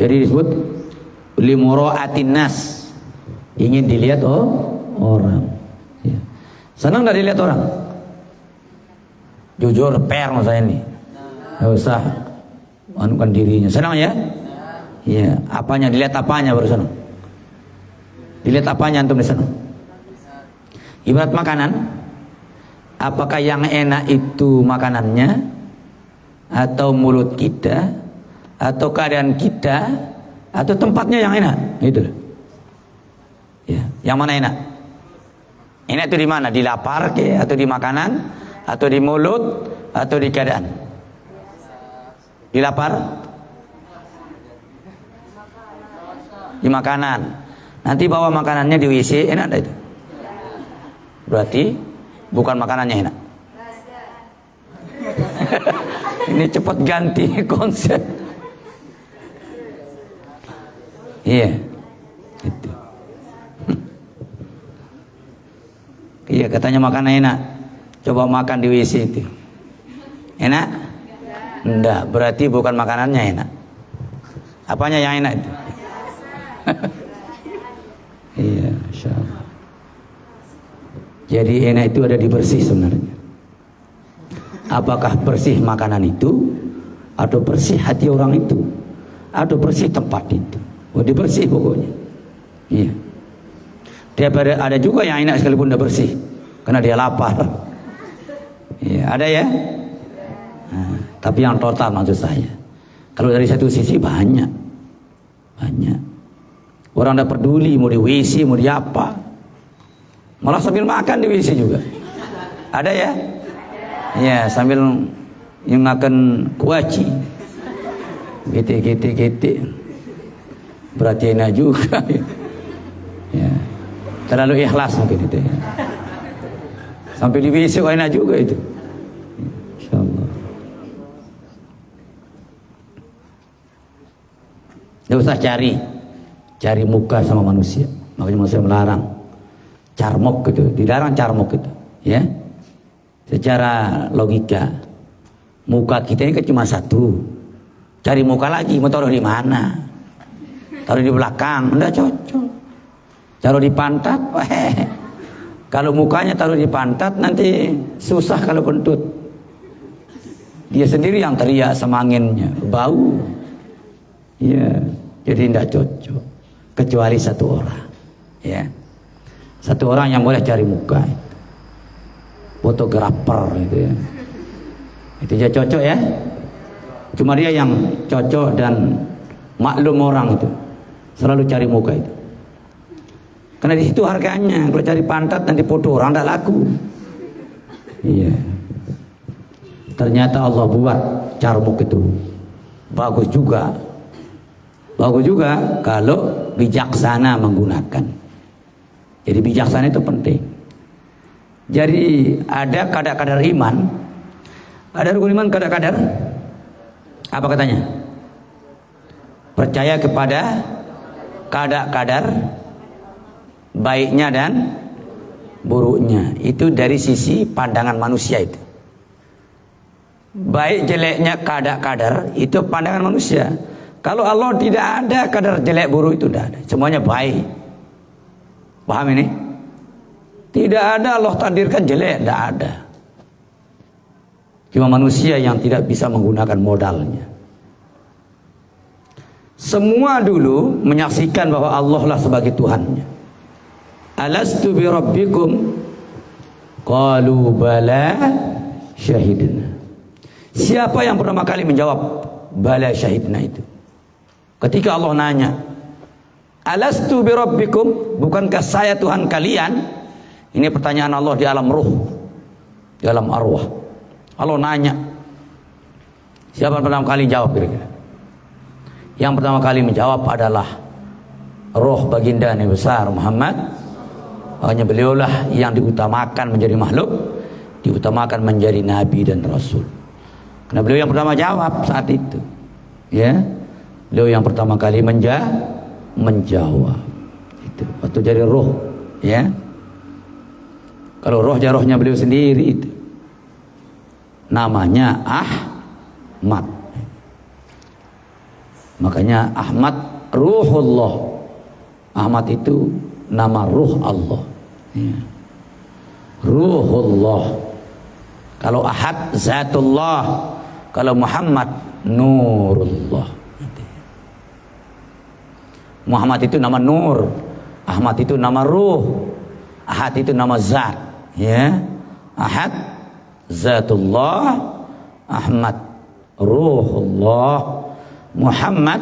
Jadi disebut limura'atin nas, ingin dilihat orang. Ya. Senang dari dilihat orang. Jujur, fair saya ini. Nggak usah anukan dirinya. Senang ya? Iya. Apanya? Dilihat apanya baru senang? Dilihat apanya antum di sana? Ibarat makanan. Apakah yang enak itu makanannya, atau mulut kita, atau keadaan kita, atau tempatnya yang enak? Gitu. Ya. Yang mana enak? Enak itu di mana? Di lapar ke, atau di makanan, atau di mulut, atau di keadaan? Di lapar? Di makanan. Nanti bawa makanannya di WC, enak tak itu? Berarti bukan makanannya enak. Ini cepat ganti konsep. Iya. Itu. Iya, katanya makanan enak. Coba makan di WC itu. Enak? Enggak, berarti bukan makanannya enak. Apanya yang enak itu? Iya, insyaallah. Jadi enak itu ada di bersih sebenarnya. Apakah bersih makanan itu, atau bersih hati orang itu, atau bersih tempat itu? Oh, dibersih pokoknya. Iya. Daripada ada juga yang enak sekalipun udah bersih, karena dia lapar. Iya, ada ya. Nah, tapi yang total maksud saya. Kalau dari satu sisi banyak. Orang tidak peduli mau di WC, mau di apa. Malah sambil makan di WC juga. Ada ya? Ya, sambil yang makan kuaci. Gete. Berarti enak juga. Ya. Terlalu ikhlas mungkin itu ya. Sampai di WC enak juga itu. Insyaallah. Tidak usah cari muka sama manusia. Makanya manusia melarang carmok gitu, dilarang carmok gitu, ya. Secara logika, muka kita ini kan cuma satu. Cari muka lagi, mau taruh di mana? Taruh di belakang, enggak cocok. Taruh di pantat, kalau mukanya taruh di pantat nanti susah kalau kentut. Dia sendiri yang teriak sama anginnya, bau. Ya, jadi tidak cocok. Kecuali satu orang, ya. Satu orang yang boleh cari muka, fotografer gitu ya. Itu aja cocok ya. Cuma dia yang cocok dan maklum orang itu selalu cari muka itu. Karena di situ harganya. Kalau cari pantat nanti foto orang tidak laku. Iya. Ternyata Allah buat carmuk itu bagus juga. Bagus juga kalau bijaksana menggunakan. Jadi bijaksana itu penting. Jadi ada kadar-kadar iman. Ada rukun iman kadar-kadar. Apa katanya? Percaya kepada kadar-kadar baiknya dan buruknya. Itu dari sisi pandangan manusia itu. Baik jeleknya kadar-kadar itu pandangan manusia. Kalau Allah tidak ada kadar jelek buruk itu tidak ada. Semuanya baik. Paham ini? Tidak ada Allah takdirkan jelek, tidak ada. Cuma manusia yang tidak bisa menggunakan modalnya. Semua dulu menyaksikan bahwa Allah lah sebagai Tuhannya. Alastu bi rabbikum? Qalu bala syahidna. Siapa yang pertama kali menjawab bala syahidna itu? Ketika Allah nanya, alastu bi rabbikum? Bukankah saya Tuhan kalian? Ini pertanyaan Allah di alam ruh, di alam arwah. Allah nanya. Siapa yang pertama kali jawab kira-kira? Yang pertama kali menjawab adalah roh baginda Nabi besar Muhammad. Hanya beliaulah yang diutamakan menjadi makhluk, diutamakan menjadi nabi dan rasul. Karena beliau yang pertama jawab saat itu. Ya. Beliau yang pertama kali menjawab. Itu waktu jadi roh, ya. Kalau rohnya beliau sendiri itu. Namanya Ahmad. Makanya Ahmad Ruhullah. Ahmad itu nama ruh Allah. Ya. Ruhullah. Kalau Ahad Zatullah, kalau Muhammad Nurullah. Muhammad itu nama Nur, Ahmad itu nama Ruh, Ahad itu nama Zat. Ya, Ahad Zatullah, Ahmad Ruhullah, Muhammad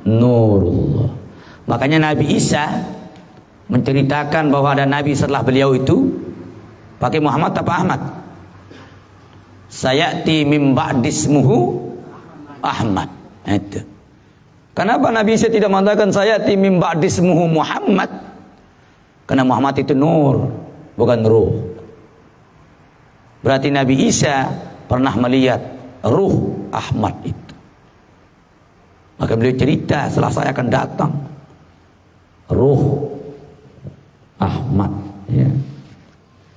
Nurullah. Makanya Nabi Isa menceritakan bahwa ada Nabi setelah beliau itu pakai Muhammad apa Ahmad? Sayati min ba'dismuhu Ahmad. Itu. Kenapa Nabi Isa tidak mengatakan sayati min ba'dismuhu Muhammad? Karena Muhammad itu nur, bukan ruh. Berarti Nabi Isa pernah melihat ruh Ahmad itu. Maka beliau cerita, setelah saya akan datang ruh Ahmad, ya.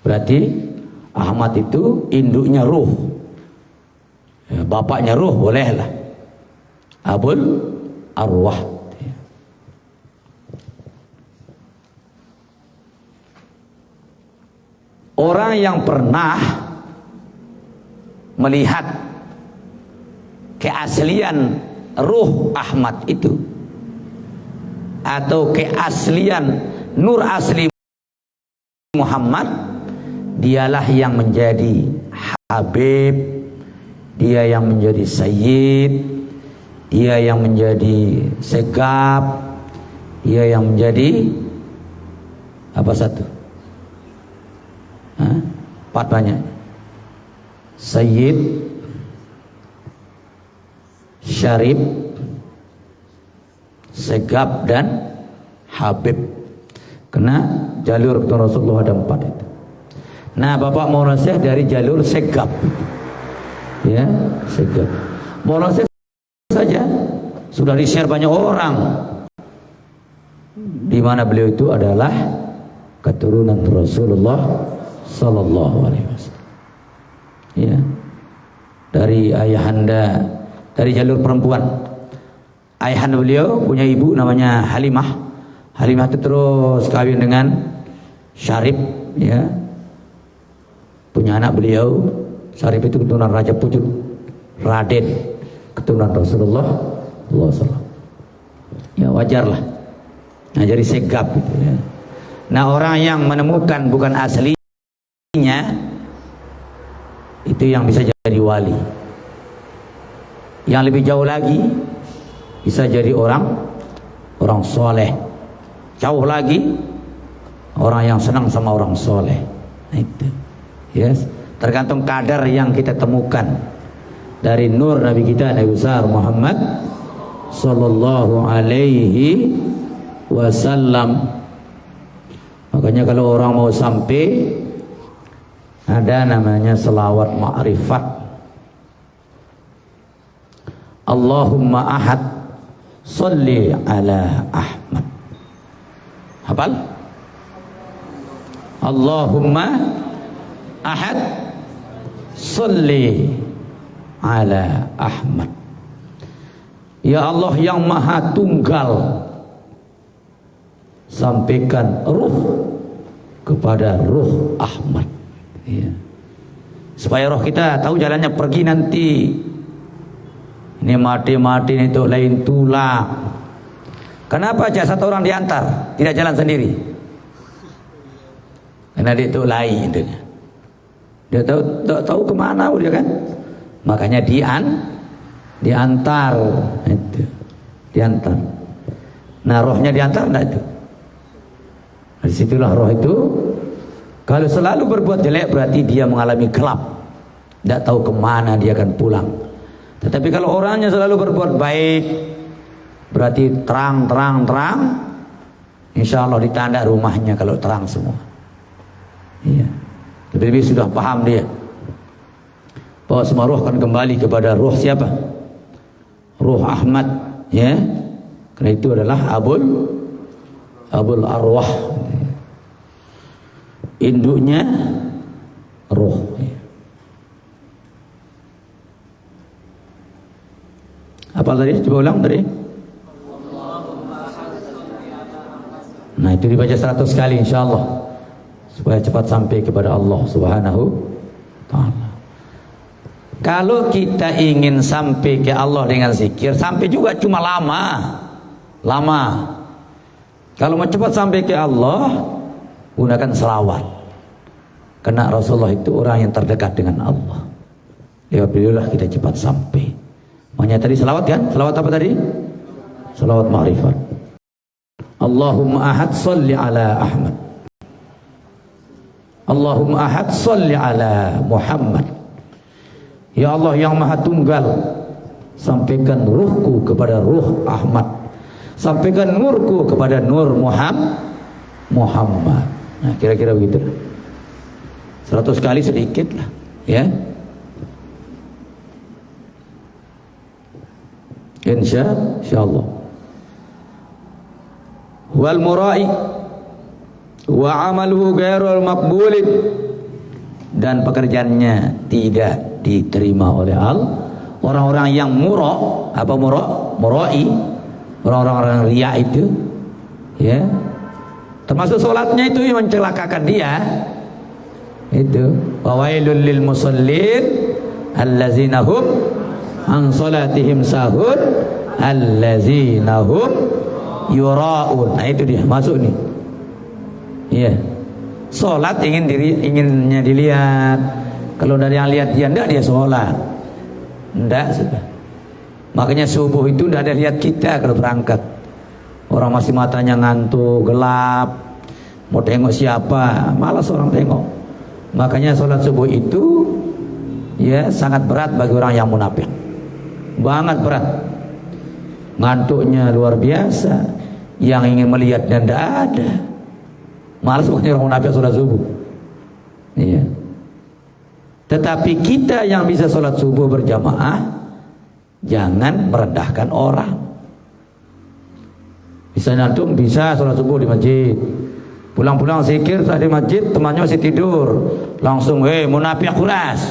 Berarti Ahmad itu induknya ruh, ya, bapaknya ruh, bolehlah Abul Arwah, ya. Orang yang pernah melihat keaslian ruh Ahmad itu atau keaslian nur asli Muhammad, dialah yang menjadi Habib, dia yang menjadi Sayyid, dia yang menjadi Segap, dia yang menjadi apa satu? Empat banyak. Sayyid, Syarif, Segap, dan Habib. Karena jalur Rasulullah ada 4 itu. Nah, Bapak mau nasihat dari jalur Segap, ya, Segap. Mau nasihat saja sudah di-share banyak orang, di mana beliau itu adalah keturunan Rasulullah Sallallahu Alaihi Wasallam. Ya, dari ayahanda, dari jalur perempuan. Ayahanda beliau punya ibu namanya Halimah. Halimah itu terus kawin dengan Syarif, ya. Punya anak beliau, Syarif itu keturunan Raja Pucuk, Raden, keturunan Rasulullah SAW. Ya, wajarlah. Nah, jadi Segap gitu, ya. Nah, orang yang menemukan bukan aslinya itu yang bisa jadi wali. Yang lebih jauh lagi bisa jadi orang soleh. Jauh lagi orang yang senang sama orang soleh. Nah, itu, yes. Tergantung kadar yang kita temukan dari nur Nabi kita Nabi besar Muhammad Sallallahu Alaihi Wasallam. Makanya kalau orang mau sampai, ada namanya selawat ma'rifat. Allahumma ahad salli ala Ahmad. Hafal? Allahumma ahad salli ala Ahmad. Ya Allah yang maha tunggal, sampaikan ruh kepada ruh Ahmad, ya. Supaya roh kita tahu jalannya pergi nanti. Ini mati-mati itu lain tulang. Kenapa jasad orang diantar, tidak jalan sendiri? Karena dia itu lain, dia tahu kemana dia kan. Makanya diantar itu, diantar. Nah, rohnya diantar enggak itu? Dari situlah roh itu kalau selalu berbuat jelek berarti dia mengalami gelap, tidak tahu kemana dia akan pulang. Tetapi kalau orangnya selalu berbuat baik berarti terang, insya Allah ditanda rumahnya kalau terang semua. Iya, lebih sudah paham dia bahwa semua roh akan kembali kepada roh siapa? Roh Ahmad, ya. Karena itu adalah Abul Arwah, induknya roh. Apa tadi? Coba ulang tadi. Nah, itu dibaca 100 kali insyaallah supaya cepat sampai kepada Allah Subhanahu wa ta'ala. Kalau kita ingin sampai ke Allah dengan zikir, sampai juga cuma lama. Kalau mau cepat sampai ke Allah, gunakan selawat. Karena Rasulullah itu orang yang terdekat dengan Allah. Lewat beliaulah kita cepat sampai. Makanya tadi selawat kan? Selawat apa tadi? Selawat ma'rifat. Allahumma ahad salli ala Ahmad. Allahumma ahad salli ala Muhammad. Ya Allah yang maha tunggal, sampaikan ruhku kepada ruh Ahmad, sampaikan nurku kepada nur Muhammad. Nah kira-kira begitu. 100 kali sedikit lah, ya. Insyaallah. Wal murai wa amaluhu ghairul maqbulin, dan pekerjaannya tidak diterima oleh orang-orang yang murai, orang-orang riya itu, ya. Termasuk sholatnya itu yang mencelakakan dia. Itu wawailul lil musallin allazina hum an salatihim sahun allazina hum yuraun. Nah itu dia masuk nih. Iya. Sholat inginnya dilihat. Kalau dari yang lihat dia enggak, dia sholat enggak sudah. Makanya subuh itu enggak ada lihat kita kalau berangkat. Orang masih matanya ngantuk, gelap, mau tengok siapa, malas orang tengok. Makanya sholat subuh itu ya sangat berat bagi orang yang munafik, banget berat. Ngantuknya luar biasa, yang ingin melihat dan tidak ada. Malas banget orang munafik sholat subuh. Iya. Tetapi kita yang bisa sholat subuh berjamaah, jangan merendahkan orang. Misalnya antum bisa sholat subuh di masjid, pulang-pulang zikir di masjid, temannya masih tidur, langsung munafik keras,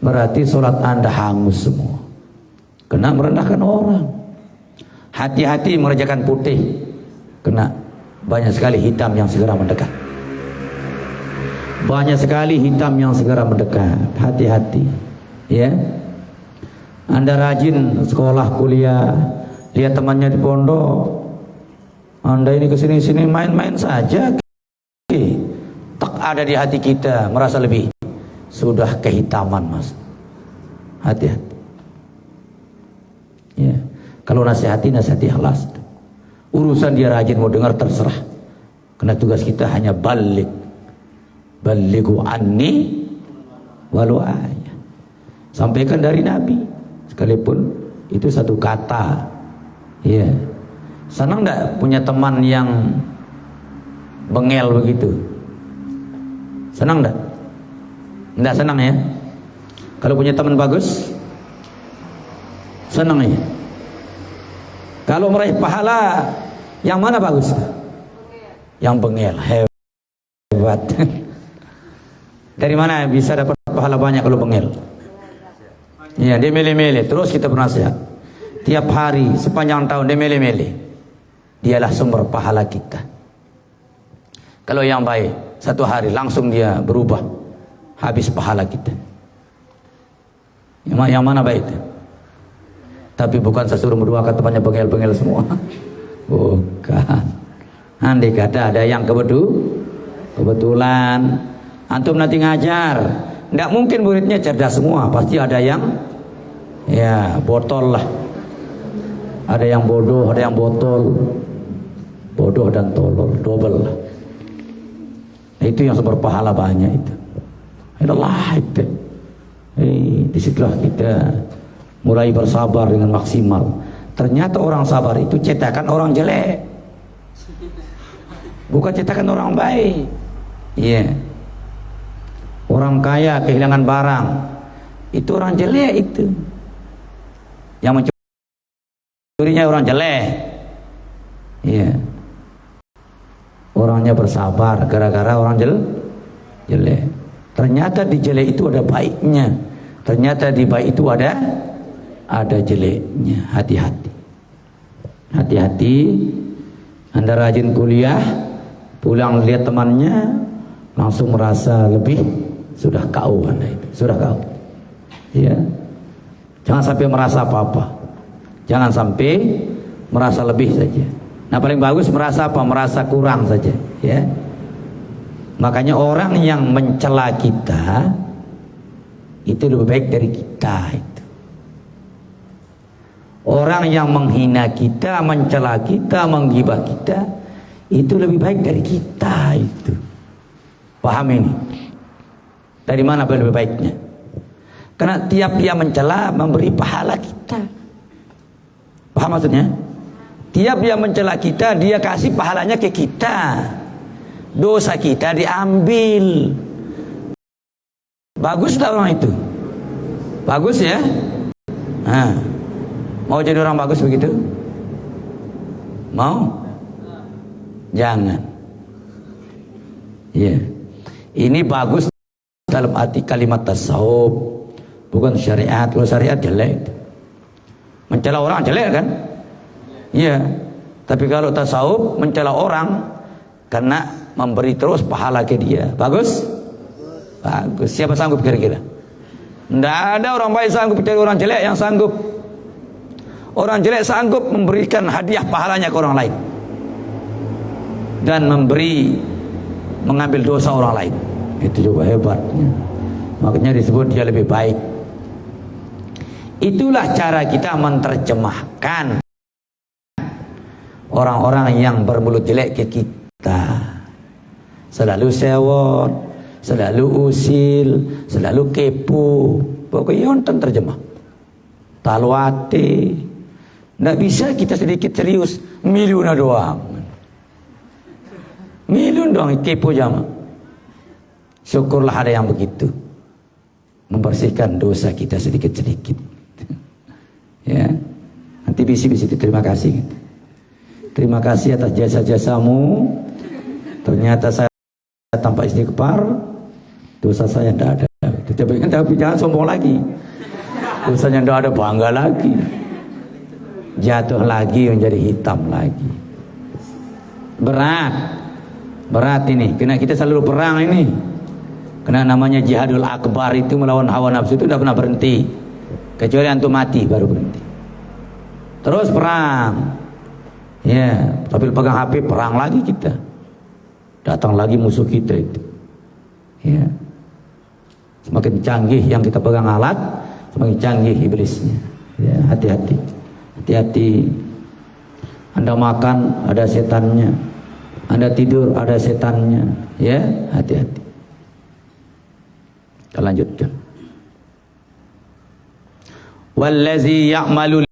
berarti sholat anda hangus semua, kena merendahkan orang. Hati-hati mengerjakan putih, kena banyak sekali hitam yang segera mendekat. Banyak sekali hitam yang segera mendekat. Hati-hati, ya. Anda rajin sekolah, kuliah, lihat temannya di pondok, Anda ini kesini-sini main-main saja, tak ada di hati kita merasa lebih, sudah kehitaman mas. Hati-hati, ya. Kalau nasihati ikhlas. Urusan dia rajin mau dengar terserah, karena tugas kita hanya balighu anni walau ayat, sampaikan dari Nabi sekalipun itu satu kata. Ya, senang enggak punya teman yang bengel begitu? Senang enggak? Enggak senang ya? Kalau punya teman bagus, senang ya? Kalau meraih pahala, yang mana bagus? Yang bengel, hebat. Dari mana bisa dapat pahala banyak kalau bengel? Ya, dia mele-mele, terus kita bernasihat. Tiap hari, sepanjang tahun dia mele-mele. Dialah sumber pahala kita. Kalau yang baik, satu hari langsung dia berubah, habis pahala kita. Yang mana baik? Tapi bukan saya suruh mendoakan temannya bengel-bengel semua. Bukan. Andai kata ada yang kebetulan, antum nanti ngajar, tidak mungkin muridnya cerdas semua, pasti ada yang ya botol lah. Ada yang bodoh, ada yang botol. Bodoh dan tolol, double lah. Nah, itu yang sumber pahala banyak itu. Adalah itu. Disitulah kita mulai bersabar dengan maksimal. Ternyata orang sabar itu cetakan orang jelek, bukan cetakan orang baik. Iya. Orang kaya kehilangan barang, itu orang jelek itu. Yang mencurinya orang jelek. Iya. Orangnya bersabar gara-gara orang jelek. Ternyata di jelek itu ada baiknya. Ternyata di baik itu ada jeleknya. Hati-hati. Hati-hati. Anda rajin kuliah, pulang lihat temannya, langsung merasa lebih, sudah kau Anda itu, sudah kau. Ya. Jangan sampai merasa apa-apa. Jangan sampai merasa lebih saja. Nah, paling bagus merasa apa? Merasa kurang saja, ya. Makanya orang yang mencela kita itu lebih baik dari kita itu. Orang yang menghina kita, mencela kita, menggibah kita itu lebih baik dari kita itu. Paham ini? Dari mana lebih baiknya? Karena tiap dia mencela memberi pahala kita. Paham maksudnya? Tiap dia mencela kita, dia kasih pahalanya ke kita. Dosa kita diambil. Bagus tak orang itu? Bagus ya? Nah, mau jadi orang bagus begitu? Mau? Jangan. Ya. Ini bagus dalam arti kalimat tasawuf, bukan syariat. Kalau syariat jelek. Mencela orang jelek kan? Iya. Tapi kalau tasawuf mencela orang karena memberi terus pahala ke dia. Bagus? Bagus. Siapa sanggup kira-kira? Tidak ada orang baik sanggup mencari orang jelek yang sanggup. Orang jelek sanggup memberikan hadiah pahalanya ke orang lain dan mengambil dosa orang lain. Itu juga hebatnya. Makanya disebut dia lebih baik. Itulah cara kita menerjemahkan orang-orang yang bermulut jelek ke kita. Selalu sewot, selalu usil, selalu kepo. Pokoknya nonton terjemah. Talwate. Nggak bisa kita sedikit serius. Miluna doang. Milun doang, kepo jama. Syukurlah ada yang begitu. Membersihkan dosa kita sedikit-sedikit. Ya. Nanti bisi-bisi terima kasih. Terima kasih atas jasa-jasamu. Ternyata saya tanpa istighfar, dosa saya tidak ada. Tapi jangan sombong lagi. Dosanya tidak ada, bangga lagi. Jatuh lagi menjadi hitam lagi. Berat ini. Karena kita selalu perang ini. Karena namanya jihadul akbar itu melawan hawa nafsu itu tidak pernah berhenti. Kecuali antum mati baru berhenti. Terus perang. Ya, sambil pegang HP perang lagi kita. Datang lagi musuh kita itu. Ya. Semakin canggih yang kita pegang alat, semakin canggih iblisnya. Ya, hati-hati. Hati-hati. Anda makan ada setannya. Anda tidur ada setannya. Ya, hati-hati. Kita lanjutkan. Wallazi ya'malu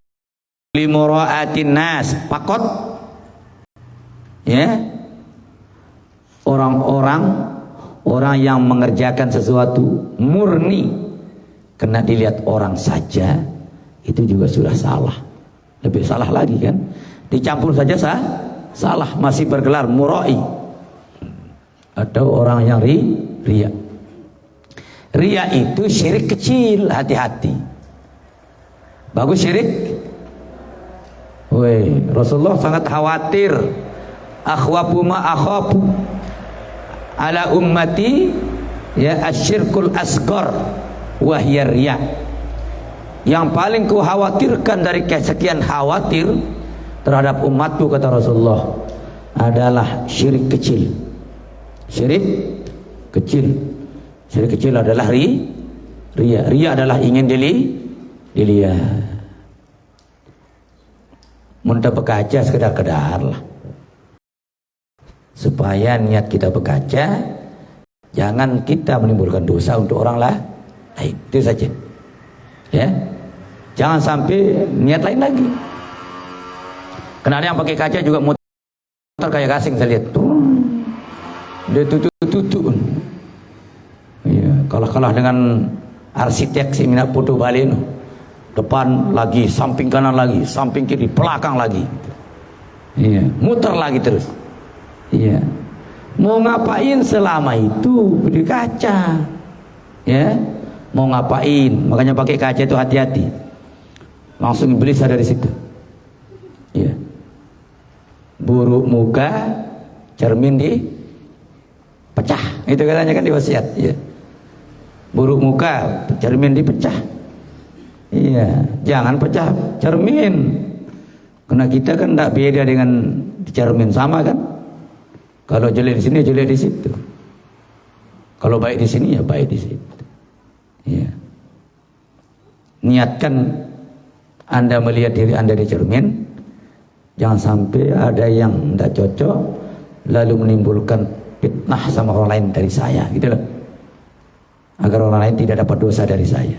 limura'atin nas pakot, ya, orang yang mengerjakan sesuatu murni kena dilihat orang saja, itu juga sudah salah. Lebih salah lagi kan, dicampur saja salah, masih bergelar mura'i. Atau orang yang riya. Riya itu syirik kecil, hati-hati. Bagus syirik. Woi, Rasulullah sangat khawatir. Akhwafu ma akhafu ala ummati ya asyirkul asghar wa hiya riya. Yang paling ku khawatirkan dari kesekian khawatir terhadap umatku, kata Rasulullah, adalah syirik kecil. Syirik kecil. Syirik kecil adalah riya. Riya adalah ingin dilihat. Muntah bekaca sekedar-kedar lah. Supaya niat kita bekaca, jangan kita menimbulkan dosa untuk orang lain. Itu saja. Ya. Jangan sampai niat lain lagi. Karena ada yang pakai kaca juga muter kayak gasing, saya lihat. Dia tutup. Ya, kalah dengan arsitek si minat foto Bali itu. Depan lagi, samping kanan lagi, samping kiri, belakang lagi. Iya, muter lagi terus. Iya. Mau ngapain selama itu beli kaca? Ya, mau ngapain? Makanya pakai kaca itu hati-hati. Langsung iblis ada di situ. Iya. Buruk muka, cermin pecah. Itu katanya kan di wasiat. Iya. Buruk muka, cermin dipecah. Ya, jangan pecah cermin. Karena kita kan tidak beda dengan cermin, sama kan? Kalau jelek di sini, jelek di situ. Kalau baik di sini, ya baik di situ. Ya. Niatkan Anda melihat diri Anda di cermin, jangan sampai ada yang tidak cocok lalu menimbulkan fitnah sama orang lain dari saya, gitu loh. Agar orang lain tidak dapat dosa dari saya.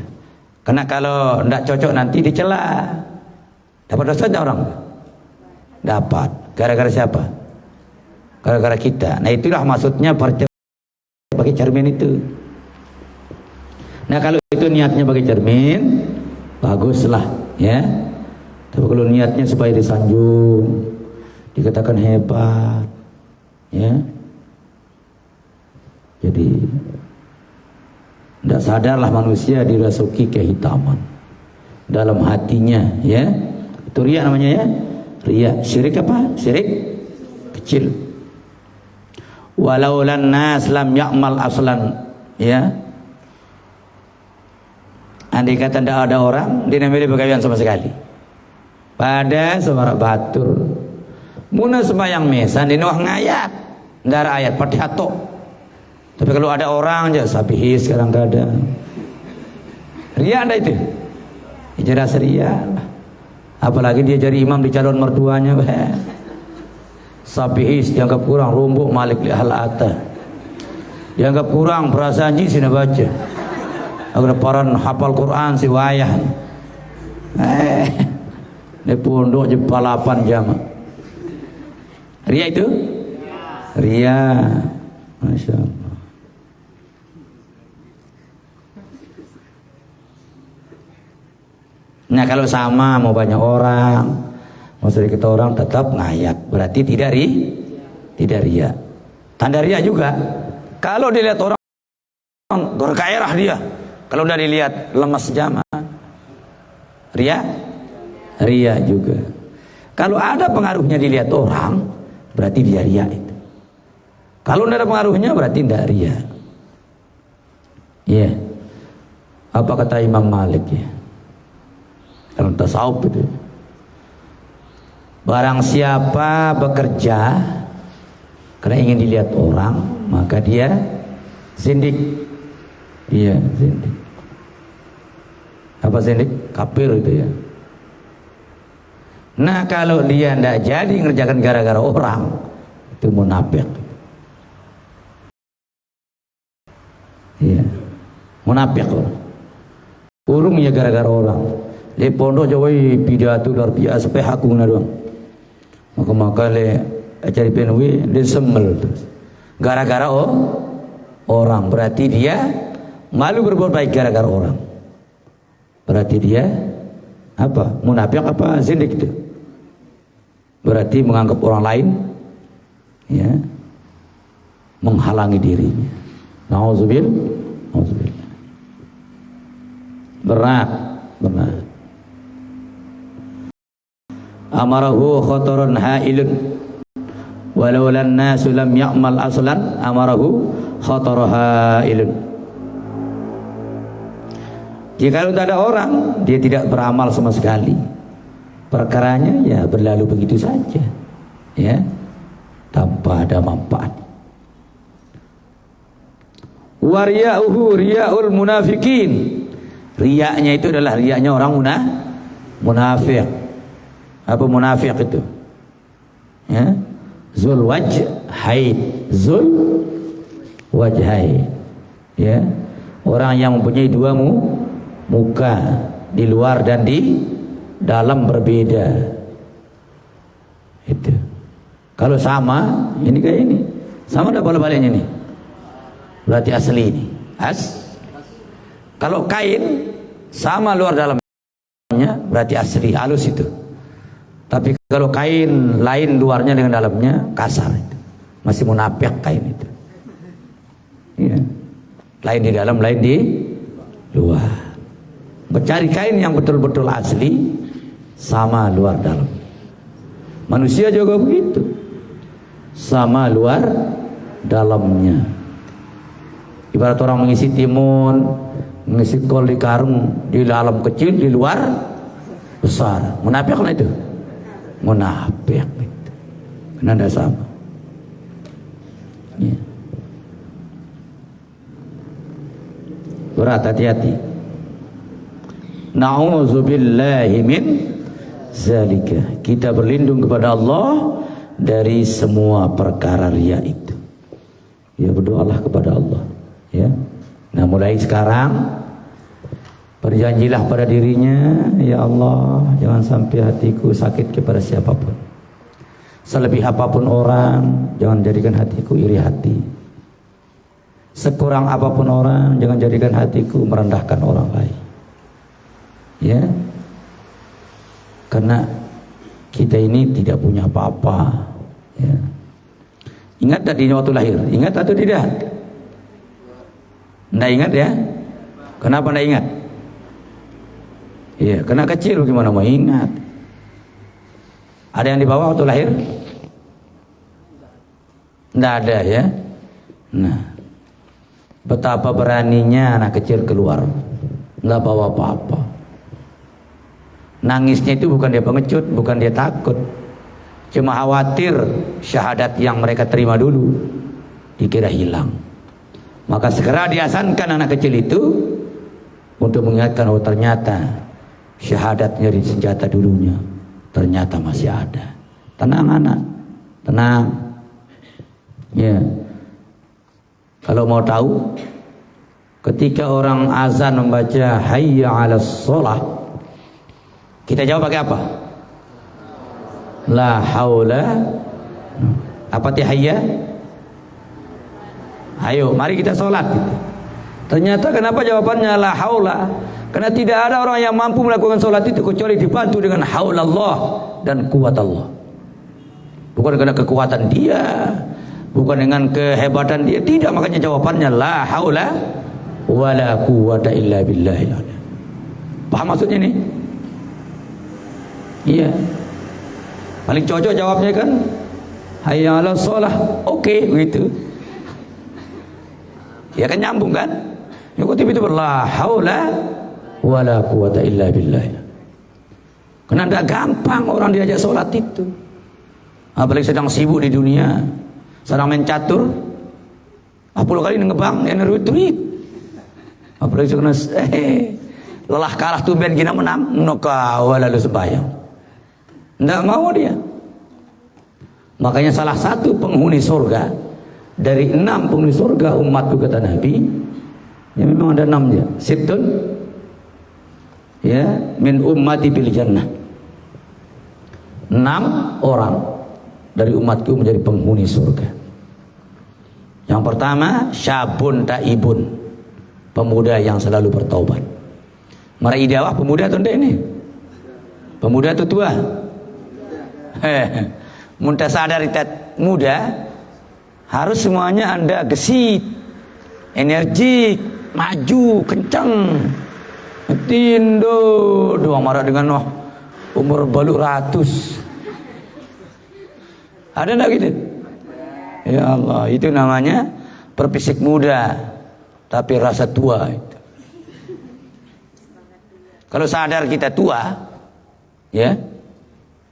Karena kalau tidak cocok nanti dicela. Dapat dosa tidak orang? Dapat. Gara-gara siapa? Gara-gara kita. Nah itulah maksudnya pakai cermin itu. Nah kalau itu niatnya pakai cermin, baguslah, ya. Tapi kalau niatnya supaya disanjung, dikatakan hebat, ya. Jadi tidak sadarlah manusia dirasuki kehitaman dalam hatinya, ya. Itu riya namanya, ya. Riya. Syirik apa? Syirik kecil. Walau lan nas lam ya'mal aslan, ya. Andai kata tidak ada orang dinamai pegawaian sama sekali. Pada semarak batur. Muna sembahyang mesan di nuah ngayat. Tidak ada ayat patihato. Tapi kalau ada orang aja sabihis kadang-kadang. Riya anda itu. Jelas riya. Apalagi dia jadi imam di calon mertuanya. Sabihis dianggap kurang, rumbuk malik li hal ata. Dianggap kurang, perasaan ji sini baca. Agar paran hafal Quran si wayah. Di pondok je 8 jam. Riya itu? Riya. Masya Allah. Nah kalau sama mau banyak orang, mau sedikit orang tetap ngayat, berarti tidak riya. Tanda riya juga kalau dilihat orang bergairah dia, kalau udah dilihat lemas jamaah, riya juga. Kalau ada pengaruhnya dilihat orang, berarti dia riya itu. Kalau tidak ada pengaruhnya berarti tidak riya. Ya. Apa kata Imam Malik, ya? Dalam tasawuf itu, barang siapa bekerja karena ingin dilihat orang, maka dia zindik. Iya, zindik. Apa zindik? Kafir itu, ya. Nah kalau dia tidak jadi ngerjakan gara-gara orang, itu munafik. Iya, munafik orang. Urung ya gara-gara orang. Di pondok jawai pidato luar biasa sampai aku na doang. Maka le cari penui dia semel terus. Gara-gara orang, berarti dia malu berbuat baik gara-gara orang. Berarti dia apa? Munafik apa zindik itu? Berarti menganggap orang lain, ya, menghalangi dirinya. Nauzubillah. Berat. Amarahu khatarun hailun walau lan nasu lam ya'mal aslan amarahu khatar hailun. Jika tidak ada orang, dia tidak beramal sama sekali, perkaranya ya berlalu begitu saja, ya, tanpa ada manfaat. Wariya'uhu riya'ul munafikin. Riya'nya itu adalah riya'nya orang munafik. Apa munafik itu? Ya, zul wajhain, zul wajhain, ya, orang yang mempunyai dua muka, di luar dan di dalam berbeda. Itu. Kalau sama, ini kayak ini, sama ada bola-baliknya nih. Berarti asli ini. Kalau kain sama luar dalamnya, berarti asli, halus itu. Tapi kalau kain lain luarnya dengan dalamnya kasar, itu masih munafik kain itu. Ya. Lain di dalam, lain di luar. Mencari kain yang betul-betul asli, sama luar dalam. Manusia juga begitu, sama luar dalamnya. Ibarat orang mengisi timun, ngisi kol di karung, di dalam kecil, di luar besar. Munafik lah itu. Munafik itu. Karena tidak sama. Ya. Berat, hati-hati. Na'udzubillahi min zalika. Kita berlindung kepada Allah dari semua perkara riya itu. Ya, berdoalah kepada Allah. Ya. Nah, mulai sekarang berjanjilah pada dirinya, ya Allah, jangan sampai hatiku sakit kepada siapapun. Selebih apapun orang, jangan jadikan hatiku iri hati. Sekurang apapun orang, jangan jadikan hatiku merendahkan orang lain. Ya. Karena kita ini tidak punya apa-apa. Ya. Ingat tadi waktu lahir, ingat atau tidak? Nggak ingat ya? Kenapa nggak ingat? Iya, karena kecil gimana mau ingat? Ada yang dibawa waktu lahir? Nggak ada ya? Nah, betapa beraninya anak kecil keluar, nggak bawa apa-apa. Nangisnya itu bukan dia pengecut, bukan dia takut, cuma khawatir syahadat yang mereka terima dulu dikira hilang. Maka segera diasankan anak kecil itu untuk mengingatkan, oh ternyata syahadatnya di senjata dulunya ternyata masih ada. Tenang anak, tenang. Ya. Kalau mau tahu, ketika orang azan membaca hayya 'alas shalah, kita jawab pakai apa? La haula. Apa ti hayya? Ayo, mari kita sholat gitu. Ternyata kenapa jawabannya la haula? Karena tidak ada orang yang mampu melakukan sholat itu kecuali dibantu dengan haulallah dan kuat Allah. Bukan karena kekuatan dia, bukan dengan kehebatan dia, tidak. Makanya jawabannya la haula wala quwata illa billah. Paham maksudnya ini? Iya. Paling cocok jawabnya kan hayya 'alas shalah. Oke, begitu. Ya kan nyambung kan? Ya kok itu la haula wala quwata illa billah. Karena tidak gampang orang diajak sholat itu. Apalagi sedang sibuk di dunia, sedang main catur, 10 kali ngebang, enerutuit. Apalagi sedang lelah kalah tumben gina menang, noka walalu sembahyang. Tidak mau dia. Makanya salah satu penghuni surga dari 6 penghuni surga umatku, kata Nabi, ya memang ada 6 ya, sittun ya min ummati bil jannah. 6 orang dari umatku menjadi penghuni surga. Yang pertama, syabun taibun, pemuda yang selalu bertaubat. Mara idawah pemuda atau enggak ini? Pemuda atau tua? Muntah sadar itat muda, harus semuanya Anda gesit, energik, maju, kencang. Tindo doang marah dengan umur balu ratus. Ada enggak gitu? Ya Allah, itu namanya berfisik muda tapi rasa tua itu. Kalau sadar kita tua, ya,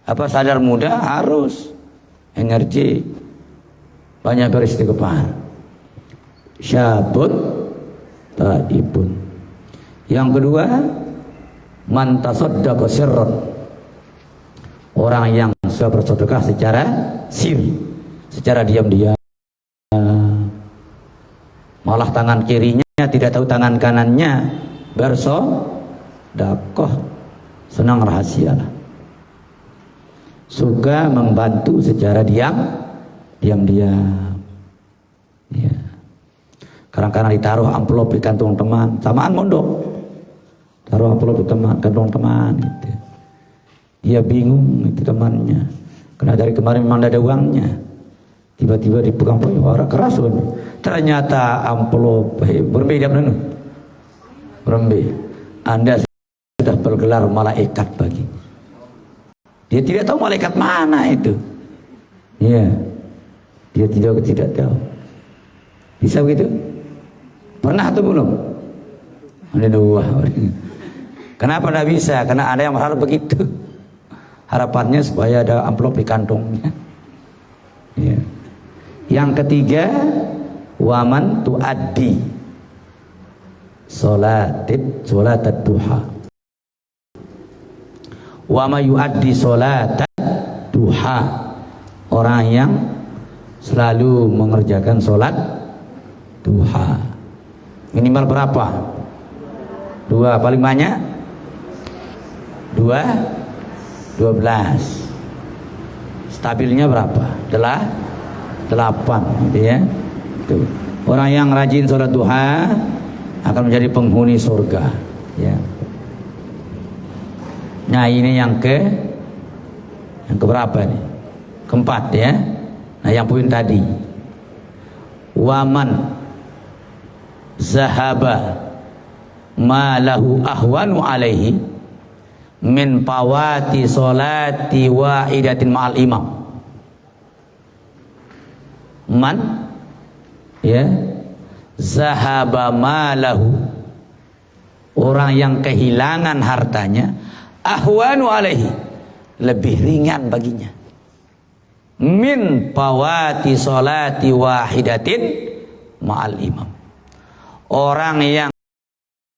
apa sadar muda, harus energi, banyak beristighfar. Syabun taibun. Yang kedua, man tasaddaqa sirran, orang yang sudah bersedekah secara siri, secara diam-diam. Malah tangan kirinya tidak tahu tangan kanannya bersedekah, senang rahasia, suka membantu secara diam-diam. Ya. Kadang-kadang ditaruh amplop di kantong teman, samaan mondok, taruh amplop di kantong teman gitu. Dia bingung itu temannya, karena dari kemarin memang ada uangnya, tiba-tiba dipegang orang keras loh. Ternyata amplop berbeda benar. Anda sudah bergelar malaikat bagi dia, tidak tahu malaikat mana itu. Ya, dia tidak tahu. Bisa begitu? Pernah atau belum? Kenapa tidak bisa? Karena ada yang berharap begitu. Harapannya supaya ada amplop di kantongnya. Ya. Yang ketiga, waman tuaddi salat duha. Wa ma yuaddi salat duha, orang yang selalu mengerjakan salat duha. Minimal berapa? 2, paling banyak 12. Stabilnya berapa? 8 gitu ya. Tuh. Orang yang rajin salat duha akan menjadi penghuni surga ya. Nah, ini yang keberapa nih? Keempat ya. Nah, yang poin tadi, waman zahaba ma lahu ahwanu alaihi min pawati sholati wahidatin ma'al imam. Man ya zahaba malahu, orang yang kehilangan hartanya, ahwanu alaihi, lebih ringan baginya, min pawati sholati wahidatin ma'al imam, orang yang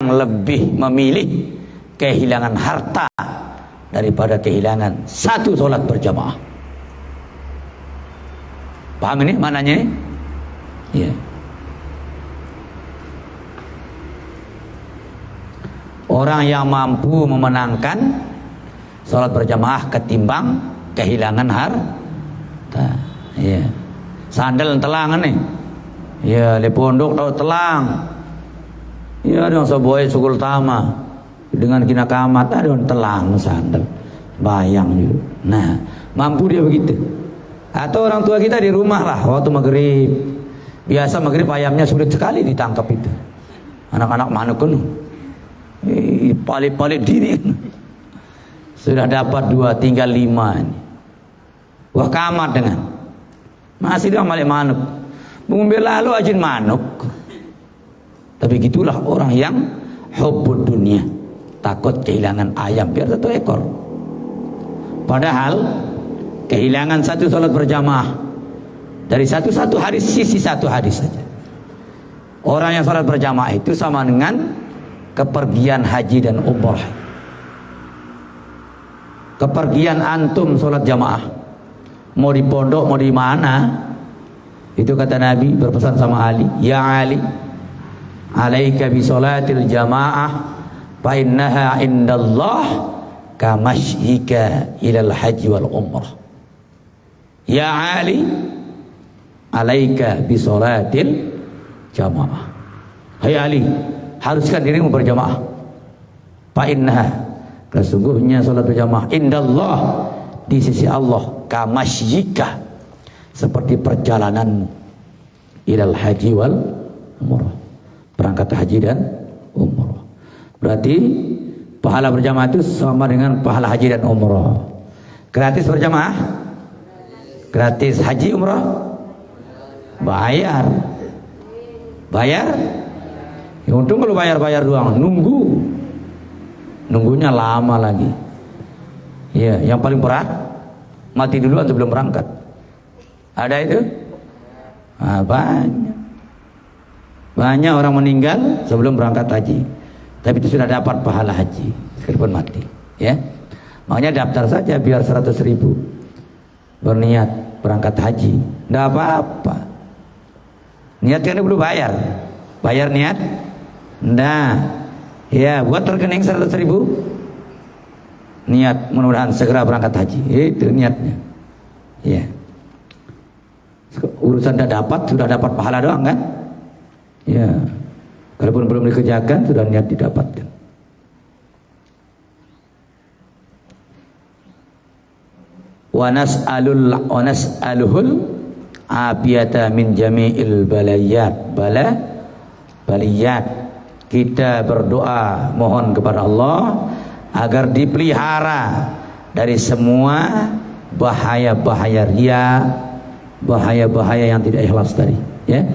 lebih memilih kehilangan harta daripada kehilangan satu sholat berjamaah. Paham ini maknanya? Ya. Orang yang mampu memenangkan sholat berjamaah ketimbang kehilangan harta. Ya. Sandal telangan nih. Ya, di pondok tahu telang. Ya, ada yang sebuah sukul tama dengan kina kamat, ada yang telang sandal. Bayang juga. Nah, mampu dia begitu. Atau orang tua kita di rumah lah waktu maghrib. Biasa maghrib ayamnya sulit sekali ditangkap itu. Anak-anak manuk kuno. Palit-palit diri. Sudah dapat 2, tinggal 5 ini. Wah, kamat dengan. Masih dia balik manuk. Mungkin lalu ajin manuk. Tapi gitulah orang yang hubbud dunia, takut kehilangan ayam biar 1 ekor. Padahal kehilangan satu sholat berjamaah dari satu hadis, sisi 1 hadis saja. Orang yang sholat berjamaah itu sama dengan kepergian haji dan umrah. Kepergian antum sholat jamaah, mau di pondok mau di mana, itu kata Nabi berpesan sama Ali, ya Ali, alaika bi sholatil jamaah fa innaha indallah kamashyika ilal haji wal umrah. Ya Ali, alaika bi sholatil jamaah. Hai Ali, haruskan dirimu berjamaah. Fa innaha, sesungguhnya salat berjamaah indallah, di sisi Allah, kamashyika, seperti perjalananmu ilal haji wal umrah, berangkat haji dan umrah. Berarti pahala berjamaah itu sama dengan pahala haji dan umrah. Gratis berjamaah? Gratis. Haji umrah? Bayar. Bayar? Ya, untung kalau bayar doang, nunggunya lama lagi. Ya, yang paling berat mati dulu atau belum berangkat. Ada itu? Nah, banyak orang meninggal sebelum berangkat haji, tapi itu sudah dapat pahala haji meskipun mati. Ya, makanya daftar saja biar 100.000 berniat berangkat haji, tidak apa-apa. Niatkan dulu, bayar niat. Nah, ya, buat rekening 100.000, niat mudah-mudahan segera berangkat haji, itu niatnya. Ya, urusan sudah dapat pahala doang kan? Ya, kalaupun belum dikerjakan sudah niat didapatkan. Wa nas'aluhul afiyata min jami'il baliyat. Kita berdoa mohon kepada Allah agar dipelihara dari semua bahaya-bahaya riya, bahaya-bahaya yang tidak ikhlas tadi, ya.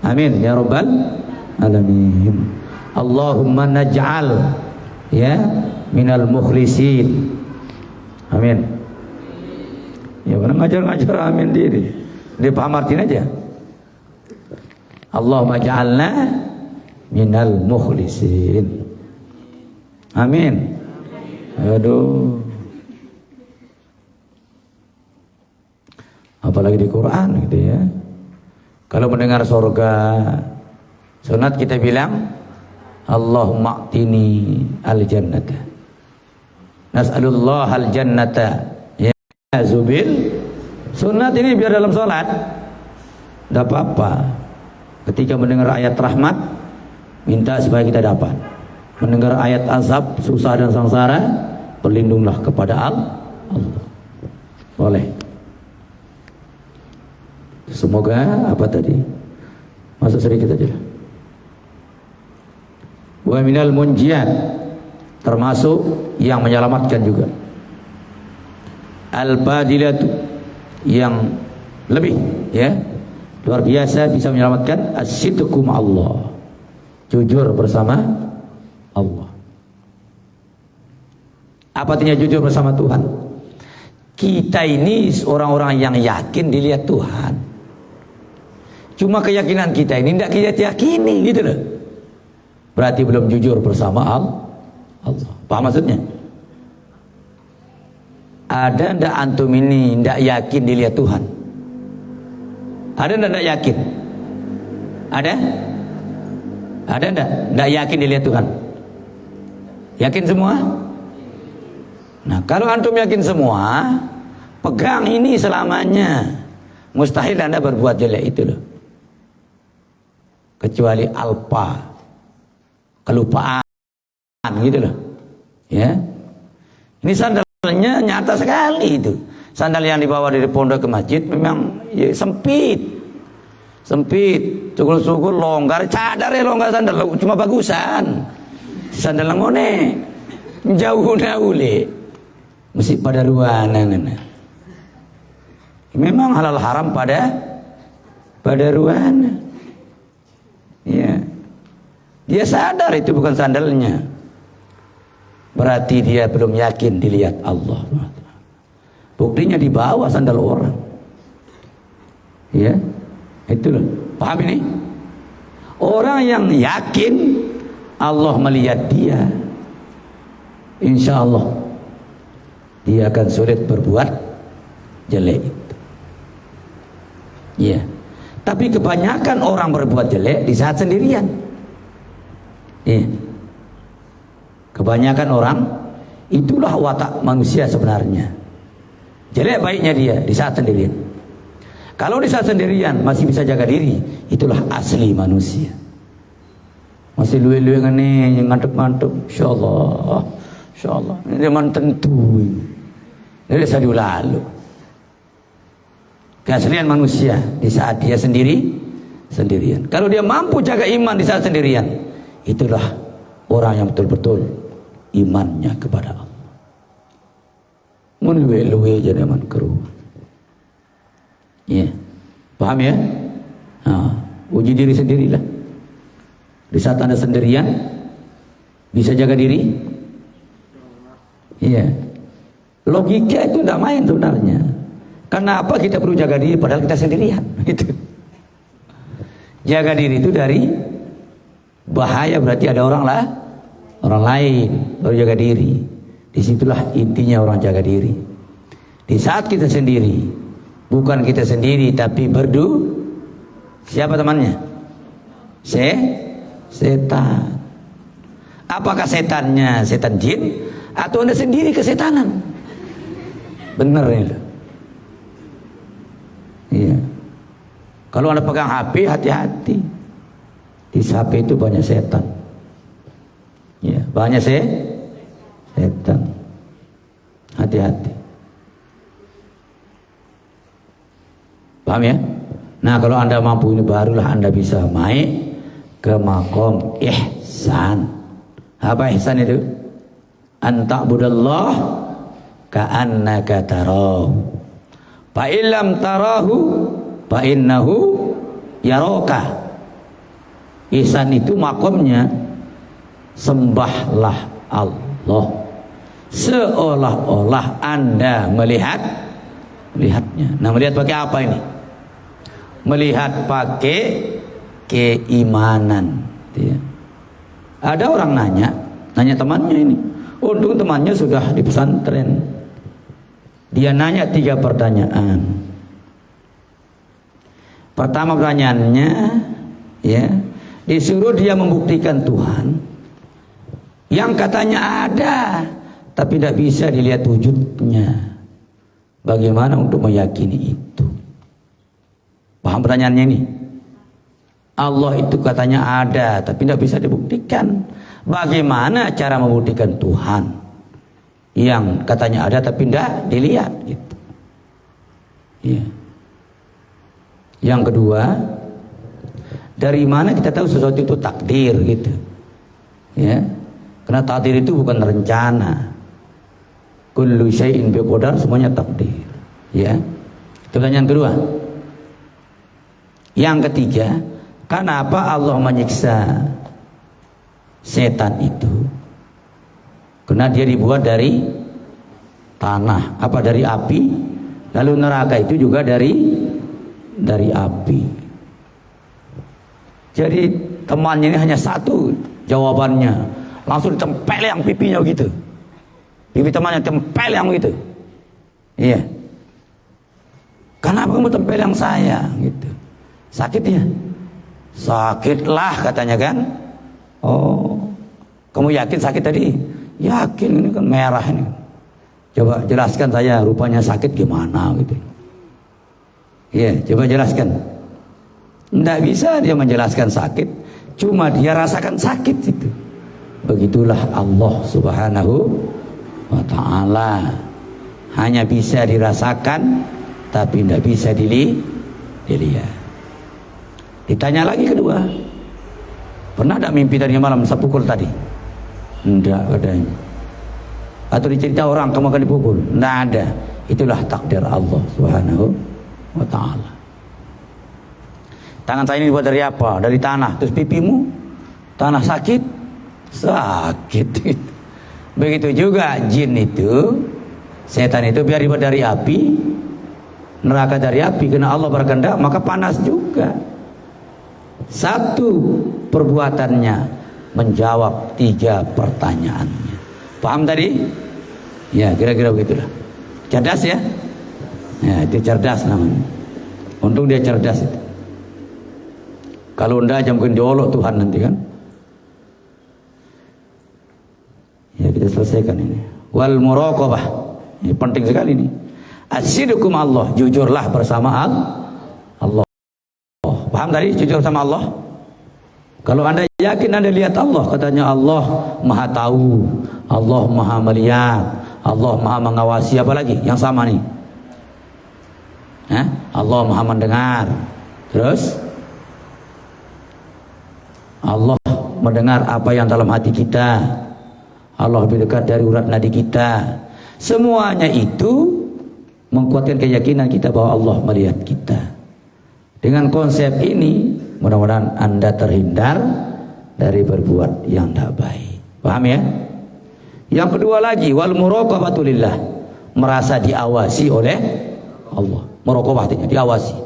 Amin ya rabbal alamin. Allahumma naj'al ya minal mukhlisin. Amin. Ya benar ngajar amin diri. Dia paham artinya aja. Allahumma ja'alna minal mukhlisin. Amin. Aduh. Apalagi di Quran gitu ya. Kalau mendengar surga, sunat kita bilang Allahumma a'tini al-jannata. Nas'alullah al-jannata. Ya zubil. Sunat ini biar dalam sholat. Tidak apa-apa. Ketika mendengar ayat rahmat, minta supaya kita dapat. Mendengar ayat azab, susah dan sengsara, berlindunglah kepada Allah. Boleh. Semoga apa tadi? Masuk sedikit aja lah. Wa minal munjiat, termasuk yang menyelamatkan juga. Al-badilatu, yang lebih ya luar biasa bisa menyelamatkan, as-sidqu ma'allah, jujur bersama Allah. Apa artinya jujur bersama Tuhan? Kita ini orang-orang yang yakin dilihat Tuhan. Cuma keyakinan kita ini tidak kita yakini gitu loh. Berarti belum jujur bersama Allah. Paham maksudnya? Ada ndak antum ini ndak yakin dilihat Tuhan? Ada ndak yakin? Ada? Ada ndak yakin dilihat Tuhan? Yakin semua? Nah, kalau antum yakin semua, pegang ini selamanya. Mustahil Anda berbuat jelek itu loh. Kecuali alpa, kelupaan gitu loh. Ya. Ini sandalnya nyata sekali itu. Sandal yang dibawa dari pondok ke masjid memang ya, sempit. Sempit, cukul-cukul longgar, cadar ya longgar sandal, cuma bagusan. Sandal ngone jauh naule. Mesti pada ruana nana. Memang halal haram pada ruana. Ya. Dia sadar itu bukan sandalnya. Berarti dia belum yakin dilihat Allah. Buktinya dibawa sandal orang. Ya. Itu loh. Paham ini? Orang yang yakin Allah melihat dia, insya Allah dia akan sulit berbuat jelek itu. Ya. Tapi kebanyakan orang berbuat jelek di saat sendirian. Ya. Kebanyakan orang, itulah watak manusia sebenarnya. Jelek baiknya dia di saat sendirian. Kalau di saat sendirian masih bisa jaga diri, itulah asli manusia. Masih luwe-luwe ngene, ngantuk-ngantuk, insyaallah. Insyaallah. Ini memang tentu. Ini sudah lalu. Keaslian manusia di saat dia sendirian. Kalau dia mampu jaga iman di saat sendirian, itulah orang yang betul-betul imannya kepada Allah. Mun luwe-luwe jadi aman keruh. Ya. Paham ya? Nah, uji diri sendirilah. Di saat Anda sendirian bisa jaga diri? Iya. Logika itu tidak main sebenarnya. Kenapa kita perlu jaga diri padahal kita sendirian? Itu. Jaga diri itu dari bahaya, berarti ada orang lain baru jaga diri. Disitulah intinya orang jaga diri. Di saat kita sendiri, bukan kita sendiri tapi siapa temannya? Setan. Apakah setannya setan jin atau Anda sendiri kesetanan? Benar ini loh. Iya. Kalau Anda pegang HP, hati-hati. Di HP itu banyak setan. Ya, banyak setan. Hati-hati. Paham ya? Nah, kalau Anda mampu ini barulah Anda bisa naik ke makom ihsan. Apa ihsan itu? Anta'budallah ka'annaka tarahu. Fa illam tarahu fa innahu yaraka. Ihsan itu makomnya sembahlah Allah seolah-olah Anda melihatnya. Nah, melihat pakai apa ini? Melihat pakai keimanan. Ada orang nanya temannya ini. Untung temannya sudah di pesantren. Dia nanya 3 pertanyaan. Pertama pertanyaannya, ya, disuruh dia membuktikan Tuhan yang katanya ada, tapi tidak bisa dilihat wujudnya. Bagaimana untuk meyakini itu? Paham pertanyaannya ini? Allah itu katanya ada, tapi tidak bisa dibuktikan. Bagaimana cara membuktikan Tuhan yang katanya ada, tapi tidak dilihat? Gitu. Ya. Yang kedua, dari mana kita tahu sesuatu itu takdir gitu? Ya, karena takdir itu bukan rencana. Kullu syai'in biqadar, semuanya takdir. Ya, itu pertanyaan kedua. Yang ketiga, kenapa Allah menyiksa setan itu? Karena dia dibuat dari tanah, apa dari api, lalu neraka itu juga dari api. Jadi temannya ini hanya satu jawabannya, langsung ditempel yang pipinya gitu. Pipi temannya tempel yang gitu. Iya. Kenapa kamu tempel yang saya? Gitu. Sakit ya? Sakitlah katanya kan. Oh, kamu yakin sakit tadi? Yakin, ini kan merah ini. Coba jelaskan saya, rupanya sakit gimana gitu. Iya, coba jelaskan. Tidak bisa dia menjelaskan sakit, cuma dia rasakan sakit itu. Begitulah Allah Subhanahu wa ta'ala, hanya bisa dirasakan tapi tidak bisa dilihat. Ditanya lagi kedua, pernah tidak mimpi tadi malam sepukul tadi? Tidak katanya. Atau dicerita orang kamu akan dipukul? Tidak ada. Itulah takdir Allah Subhanahu wa ta'ala. Tangan saya ini dibuat dari apa? Dari tanah. Terus pipimu tanah sakit? Sakit. Begitu juga jin itu, setan itu biar dibuat dari api, neraka dari api, karena Allah berkehendak maka panas juga. Satu perbuatannya menjawab 3 pertanyaannya. Paham tadi? Ya, kira-kira begitulah. Cerdas ya? Ya, itu cerdas namanya. Untung dia cerdas itu. Kalau enggak aja mungkin diolok Tuhan nanti kan. Ya, kita selesaikan ini. Wal muraqabah. Ini penting sekali ini. Asyidkum Allah, jujurlah bersama Allah. Paham tadi jujur sama Allah? Kalau Anda yakin Anda lihat Allah, katanya Allah Maha tahu, Allah Maha melihat, Allah Maha mengawasi, apa lagi yang sama nih? Allah Maha mendengar. Terus Allah mendengar apa yang dalam hati kita. Allah lebih dekat dari urat nadi kita. Semuanya itu menguatkan keyakinan kita bahwa Allah melihat kita. Dengan konsep ini mudah-mudahan Anda terhindar dari berbuat yang tidak baik. Paham ya? Yang kedua lagi, wal muraqabatu lillah, merasa diawasi oleh Allah. Muraqabah artinya diawasi.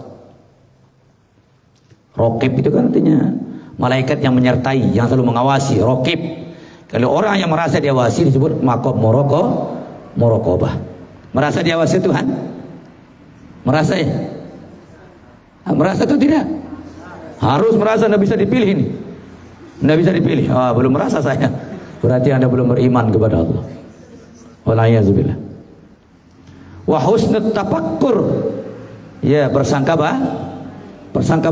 Raqib itu kan artinya malaikat yang menyertai, yang selalu mengawasi. Raqib. Kalau orang yang merasa diawasi disebut maqam muraqabah. Merasa diawasi Tuhan? Merasa ya? Merasa atau tidak? Harus merasa, tidak bisa dipilih ini. Tidak bisa dipilih. Belum merasa saya. Berarti Anda belum beriman kepada Allah. Walaiyazubillah. Wa husnut tafakkur. Ya, bersangka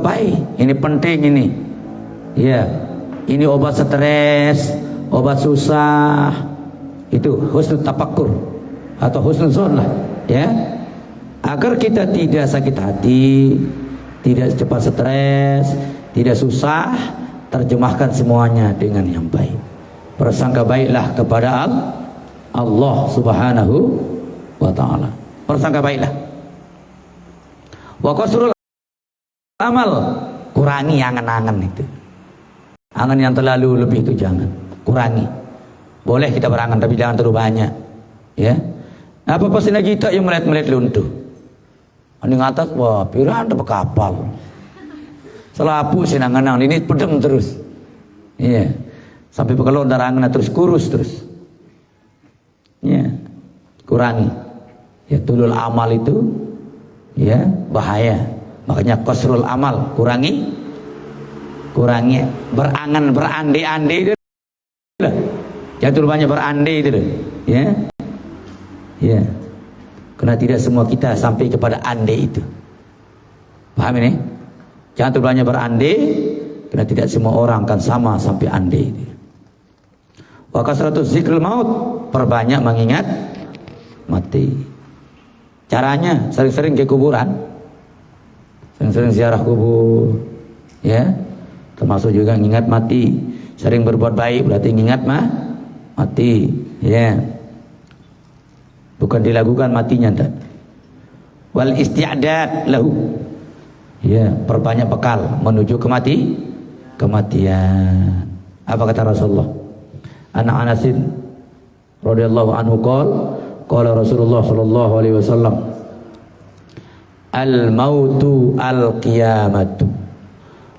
baik. Ini penting ini. Ya, ini obat stres, obat susah. Itu husnut tafakkur atau husnuzon lah, ya. Agar kita tidak sakit hati, tidak cepat stres, tidak susah, terjemahkan semuanya dengan yang baik. Bersangka baiklah kepada Allah Subhanahu wa ta'ala. Bersangka baiklah. Wa qasrul amal, kurangi angan-angan itu. Angan yang terlalu lebih itu jangan. kurangi. Boleh kita berangan tapi jangan terlalu banyak. Ya. Apa pasti kita yang melihat luntuh. Ini ngatas wah piran apa kapal. Selapu sinanganang ini pedem terus. Iya. Sampai kalau darangan terus kurus terus. Ya. Kurangi. Ya tulul amal itu ya bahaya. Makanya qasrul amal, kurangi berangan berandai-andai itu. Jangan terlalu banyak berandai itu. Ya. Ya. Karena tidak semua kita sampai kepada andai itu. Paham ini? Jangan terlalu banyak berandai, karena tidak semua orang akan sama sampai andai itu. Wa kasratus zikrul maut, perbanyak mengingat mati. Caranya sering-sering ke kuburan, sering-sering ziarah kubur, ya. Termasuk juga mengingat mati. Sering berbuat baik berarti mengingat mati, ya. Bukan dilakukan matinya, tak. Wal isti'dad lahu. Ya, perbanyak bekal menuju kematian. Apa kata Rasulullah? Anasin radhiyallahu anhu qala Rasulullah sallallahu alaihi wasallam, al mautu al qiyamatu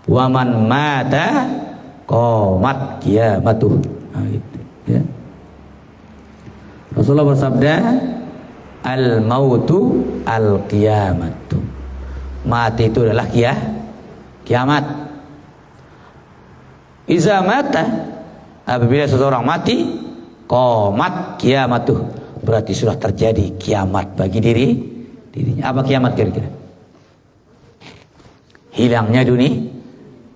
wa man mata qamat qiyamatuh. Nah, gitu, ya. Rasulullah bersabda, al mautu al qiyamatu. Mati itu adalah kiamat. Iza mata, apabila seseorang mati, qamat qiyamatuh, berarti sudah terjadi kiamat bagi dirinya. Apa kiamat kira-kira? Hilangnya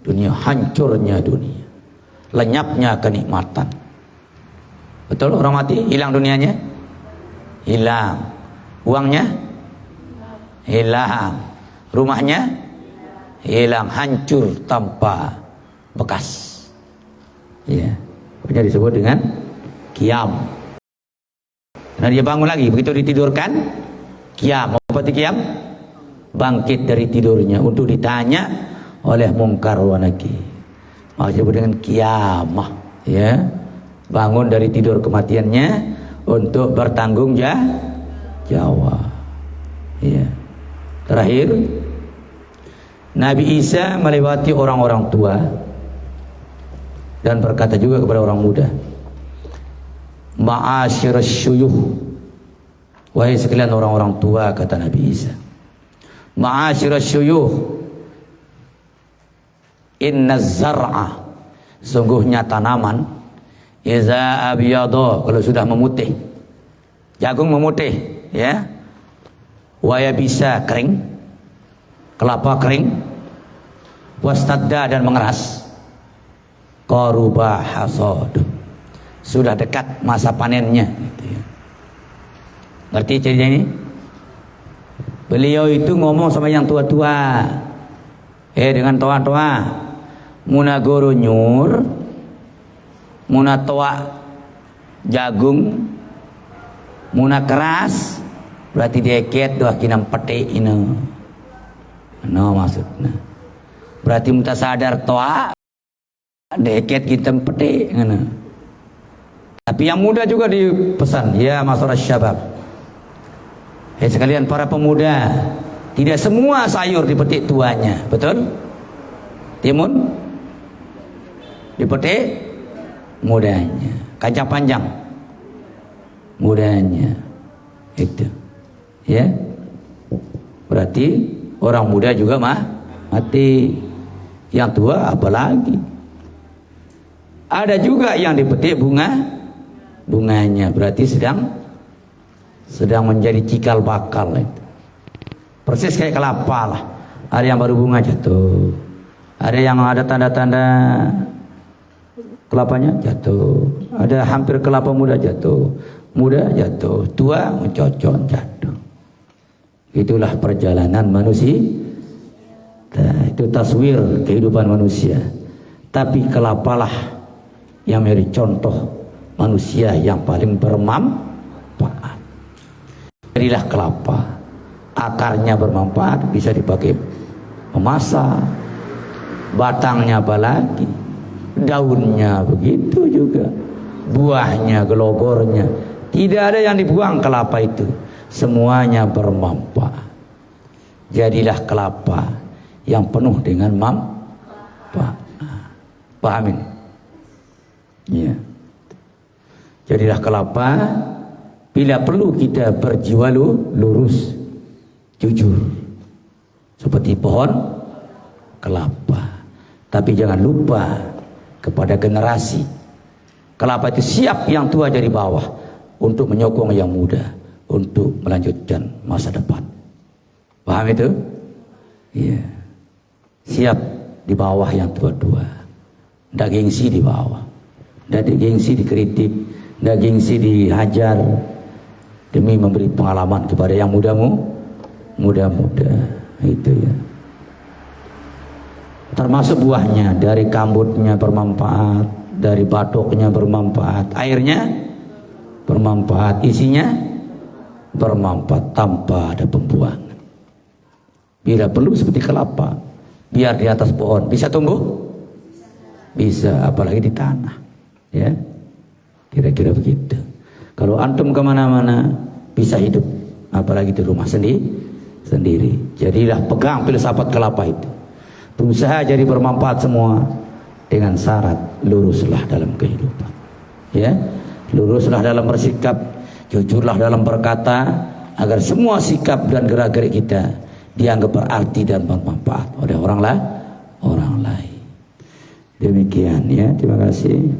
dunia, hancurnya dunia, lenyapnya kenikmatan. Betul, orang mati hilang dunianya, hilang uangnya, hilang rumahnya, hilang, hancur tanpa bekas. Ya, punya disebut dengan qiyam. Karena dia bangun lagi, begitu ditidurkan, qiyam. Apa itu qiyam? Bangkit dari tidurnya untuk ditanya oleh mungkar wa nakir. Maka disebut dengan qiyamah, ya. Bangun dari tidur kematiannya untuk bertanggung jawab. Ya. Terakhir, Nabi Isa melewati orang-orang tua dan berkata juga kepada orang muda, ma'asyiras syuyuh, wahai sekalian orang-orang tua, kata Nabi Isa, ma'asyiras syuyuh, inna zar'a, sungguhnya tanaman, iza abyadha, kalau sudah memutih, jagung memutih, ya, waya bisa kering, kelapa kering, wastadda dan mengeras, qaruba hasad, sudah dekat masa panennya, gitu ya. Ngerti ceritanya ini? Beliau itu ngomong sama yang tua-tua, dengan tua-tua, munagoro nyur, muna toa jagung, muna keras, berarti dieket doa kinam pete ino. No maksudnya. Berarti muta sadar toa dieket kita pete ngono. Tapi yang muda juga dipesan, ya masyarakat syabab. Sekalian para pemuda, tidak semua sayur dipetik tuanya, betul? Timun dipetik mudanya, kacang panjang mudanya, itu, ya. Berarti orang muda juga mati, yang tua apalagi. Ada juga yang dipetik bunganya, berarti sedang menjadi cikal bakal itu. Persis kayak kelapa lah, ada yang baru bunga jatuh, ada yang ada tanda-tanda kelapanya jatuh, ada hampir kelapa muda jatuh, tua mencocok jatuh. Itulah perjalanan manusia. Nah, itu taswir kehidupan manusia. Tapi kelapalah yang menjadi contoh manusia yang paling bermanfaat. Jadilah kelapa, akarnya bermanfaat, bisa dipakai memasak, batangnya apalagi, daunnya begitu juga, buahnya, gelogornya. Tidak ada yang dibuang kelapa itu, semuanya bermanfaat. Jadilah kelapa yang penuh dengan manfaat. Paham ini? Ya. Jadilah kelapa bila perlu kita berjiwa lurus, jujur, seperti pohon kelapa. Tapi jangan lupa kepada generasi kelapa itu siap yang tua dari bawah untuk menyokong yang muda untuk melanjutkan masa depan. Paham itu? Iya. Siap di bawah yang tua-tua. Nggak gengsi di bawah. Nggak gengsi dikritik. Nggak gengsi dihajar. Demi memberi pengalaman kepada yang muda-muda. Itu ya. Termasuk buahnya, dari kambutnya bermanfaat, dari batoknya bermanfaat, airnya bermanfaat, isinya bermanfaat tanpa ada pembuangan. Bila perlu seperti kelapa, biar di atas pohon bisa tumbuh, bisa, apalagi di tanah, ya, kira-kira begitu. Kalau antum kemana-mana bisa hidup, apalagi di rumah sendiri. Jadilah pegang filsafat kelapa itu. Berusaha jadi bermanfaat semua dengan syarat luruslah dalam kehidupan. Ya, luruslah dalam bersikap, jujurlah dalam berkata, agar semua sikap dan gerak-gerik kita dianggap berarti dan bermanfaat oleh orang lain. Demikian ya, terima kasih.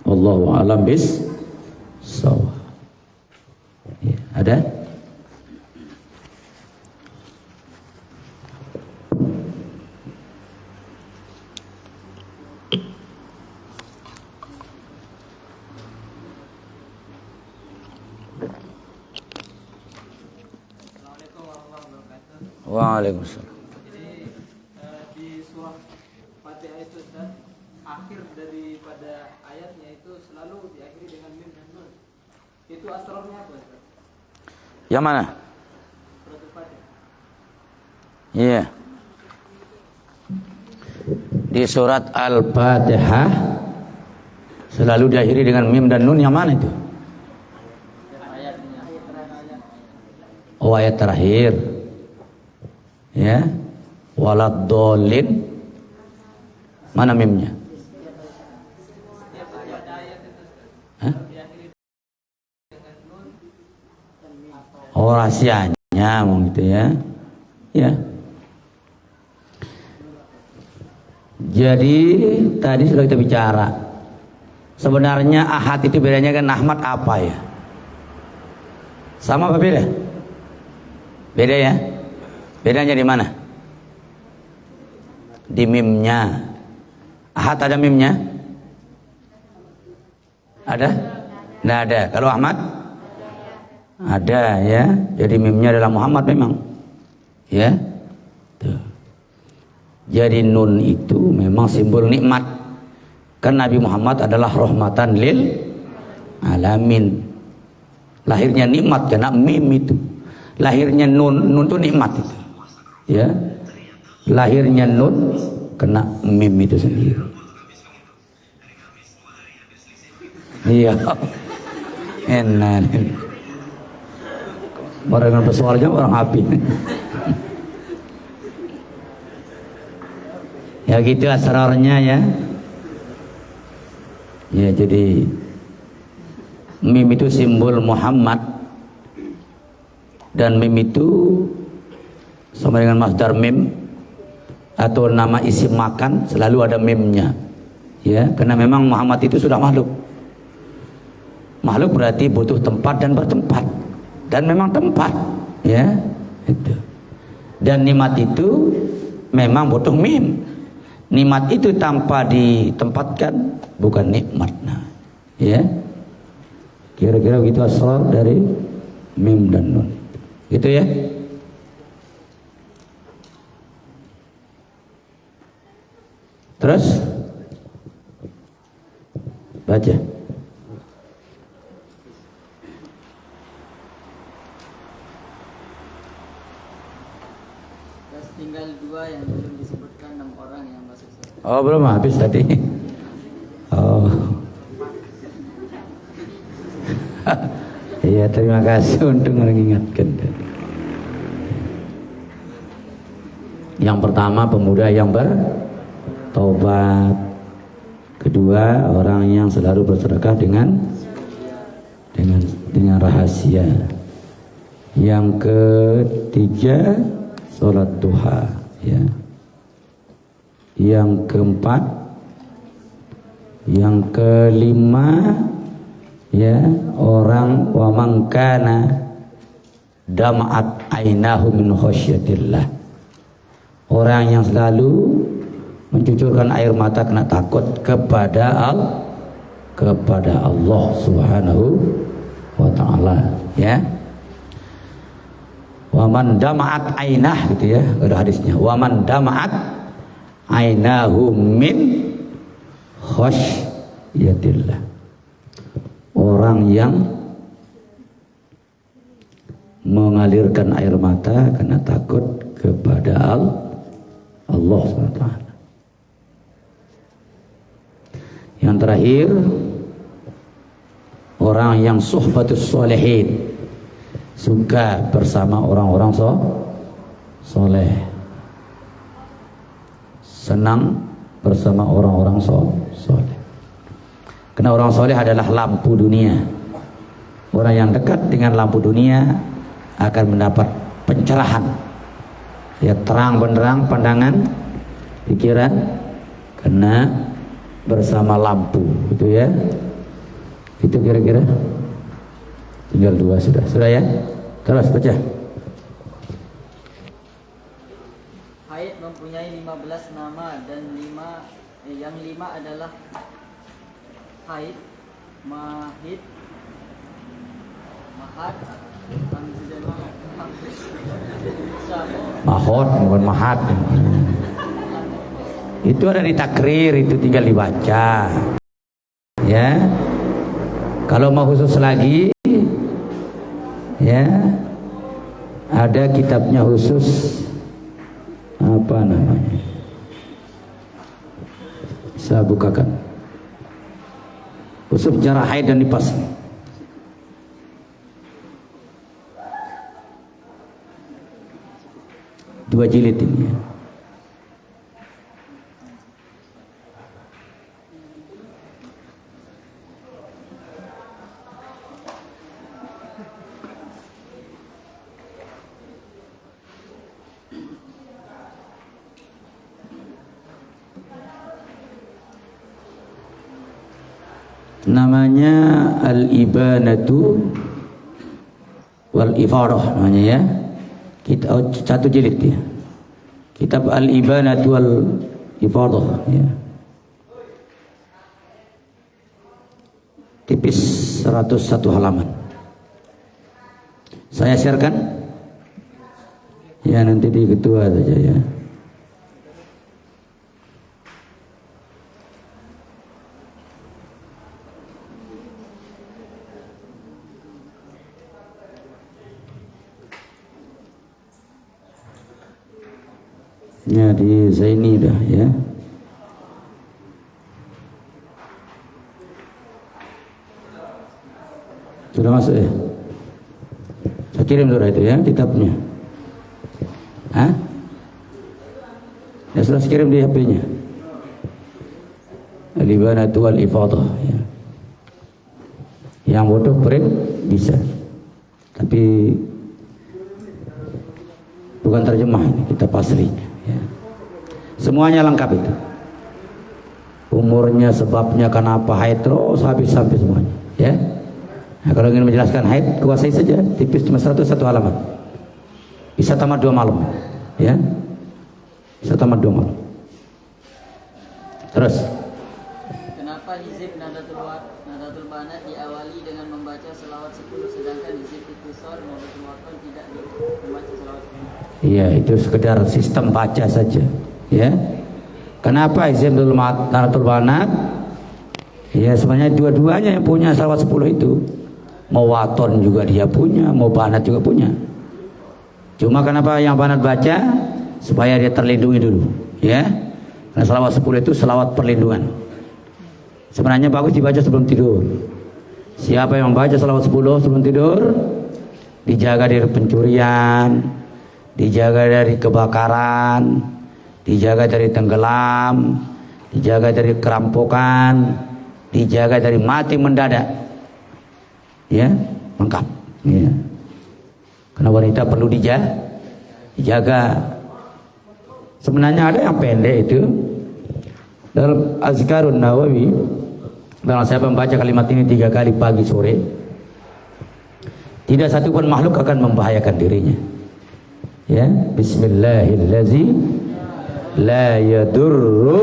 Wallahu a'lam bis-shawab. Ya, ada? Waalaikumsalam. Jadi di surah Fatihah itu Ustaz, akhir daripada ayatnya itu selalu diakhiri dengan mim dan nun. Itu asrarnya apa Ustaz? Yang mana? Surat Fatihah. Iya. Di surat Al-Fatihah selalu diakhiri dengan mim dan nun, yang mana itu? Ayatnya. Oh, ayat terakhir. Ya, waladhdallin. Mana mimnya? Hah? Oh, rahasianya mau gitu ya. Ya. Jadi tadi sudah kita bicara. Sebenarnya ahad itu bedanya kan Ahmad apa ya? Sama apa beda? Beda ya? Bedanya di mana? Di mimnya. Ahad ada mimnya? Ada? Tidak ada. Kalau Ahmad? Ada ya. Jadi mimnya adalah Muhammad memang. Ya. Tuh. Jadi nun itu memang simbol nikmat. Kan Nabi Muhammad adalah rahmatan lil alamin. Lahirnya nikmat karena mim itu. Lahirnya nun itu nikmat itu. Ya, lahirnya nun kena mim itu sendiri. Iya, enak. Orang pesuaranya orang api. Ya gitu asrarnya ya. Ya jadi mim itu simbol Muhammad, dan mim itu sama dengan masdar mim atau nama isim makan, selalu ada mimnya ya, karena memang Muhammad itu sudah makhluk berarti butuh tempat dan bertempat, dan memang tempat ya itu. Dan nikmat itu memang butuh mim. Nikmat itu tanpa ditempatkan bukan nikmat. Nah ya, kira-kira begitu asrar dari mim dan nun gitu ya. Terus baca. Terus tinggal dua yang belum disebutkan, 6 orang yang masuk surga. Oh, belum habis tadi. Oh. Iya, terima kasih untuk mengingatkan. Yang pertama, pemuda yang bertobat. Kedua, orang yang selalu bersedekah dengan rahasia. Yang ketiga, sholat duha, ya. Yang keempat, yang kelima, ya, orang wa man kana dam'at ainahu min khasyatillah. Orang yang selalu mencucurkan air mata karena takut kepada Allah Subhanahu wa taala, ya. Wa man dam'at ainah, gitu ya, ada hadisnya. Wa man dam'at ainahu min khasyatillah. Orang yang mengalirkan air mata karena takut kepada Allah SWT. Yang terakhir, orang yang suhbatus solehin, suka bersama orang-orang soleh, senang bersama orang-orang soleh. Karena orang soleh adalah lampu dunia. Orang yang dekat dengan lampu dunia akan mendapat pencerahan, ya, terang benderang pandangan, pikiran, karena bersama lampu, gitu ya. Itu kira-kira. Tinggal 2 sudah ya. Terus baca. Haid mempunyai 15 nama dan yang 5 adalah haid, mahid, mahat, mahot, bukan mahat. Itu ada di takrir, itu tinggal dibaca, ya. Kalau mau khusus lagi, ya, ada kitabnya khusus, apa namanya, saya bukakan, khusus bicara haid dan nifas. Dua jilid ini, ya. Namanya Al-Ibanatu wal Ifadah, namanya, ya. Kita satu jilid, ya. Kitab Al-Ibanatu wal Ifadah, ya. Tipis 101 halaman. Saya sharekan, ya, nanti di ketua saja, ya. Ya, di Zaini dah, ya. Sudah masuk, ya? Saya kirim sudah itu, ya, kitabnya. Hah? Ya, sudah kirim di HP-nya. Al-Ibanatu wal Ifadah, ya. Yang butuh print bisa, tapi bukan terjemah ini, kita aslinya, ya. Semuanya lengkap itu. Umurnya, sebabnya, kenapa haid, terus habis sampai semuanya, ya. Nah, kalau ingin menjelaskan haid, kuasai saja, tipis, cuma 101 halaman. Bisa tamat 2 malam, ya. Bisa tamat 2 malam. Terus. Kenapa hizib Nadatul Banat diawali dengan membaca selawat 10, sedangkan hizib Ikhtisar Nadatul Waqan tidak membaca selawat 10? Iya, itu sekedar sistem baca saja, ya. Kenapa hizib Nadatul Banat? Ya, sebenarnya dua-duanya yang punya selawat 10 itu. Mau waton juga dia punya, mau banat juga punya. Cuma kenapa yang banat baca? Supaya dia terlindungi dulu, ya. Karena selawat 10 itu selawat perlindungan. Sebenarnya bagus dibaca sebelum tidur. Siapa yang membaca selawat 10 sebelum tidur, dijaga dari pencurian, dijaga dari kebakaran, dijaga dari tenggelam, dijaga dari kerampokan, dijaga dari mati mendadak. Ya, lengkap. Ya. Karena wanita perlu dijaga. Sebenarnya ada yang pendek itu dalam Azkarun Nawawi. Kalau saya membaca kalimat ini 3 kali pagi sore, tidak satu pun makhluk akan membahayakan dirinya. Ya, Bismillahirrahmanirrahim. La yadurru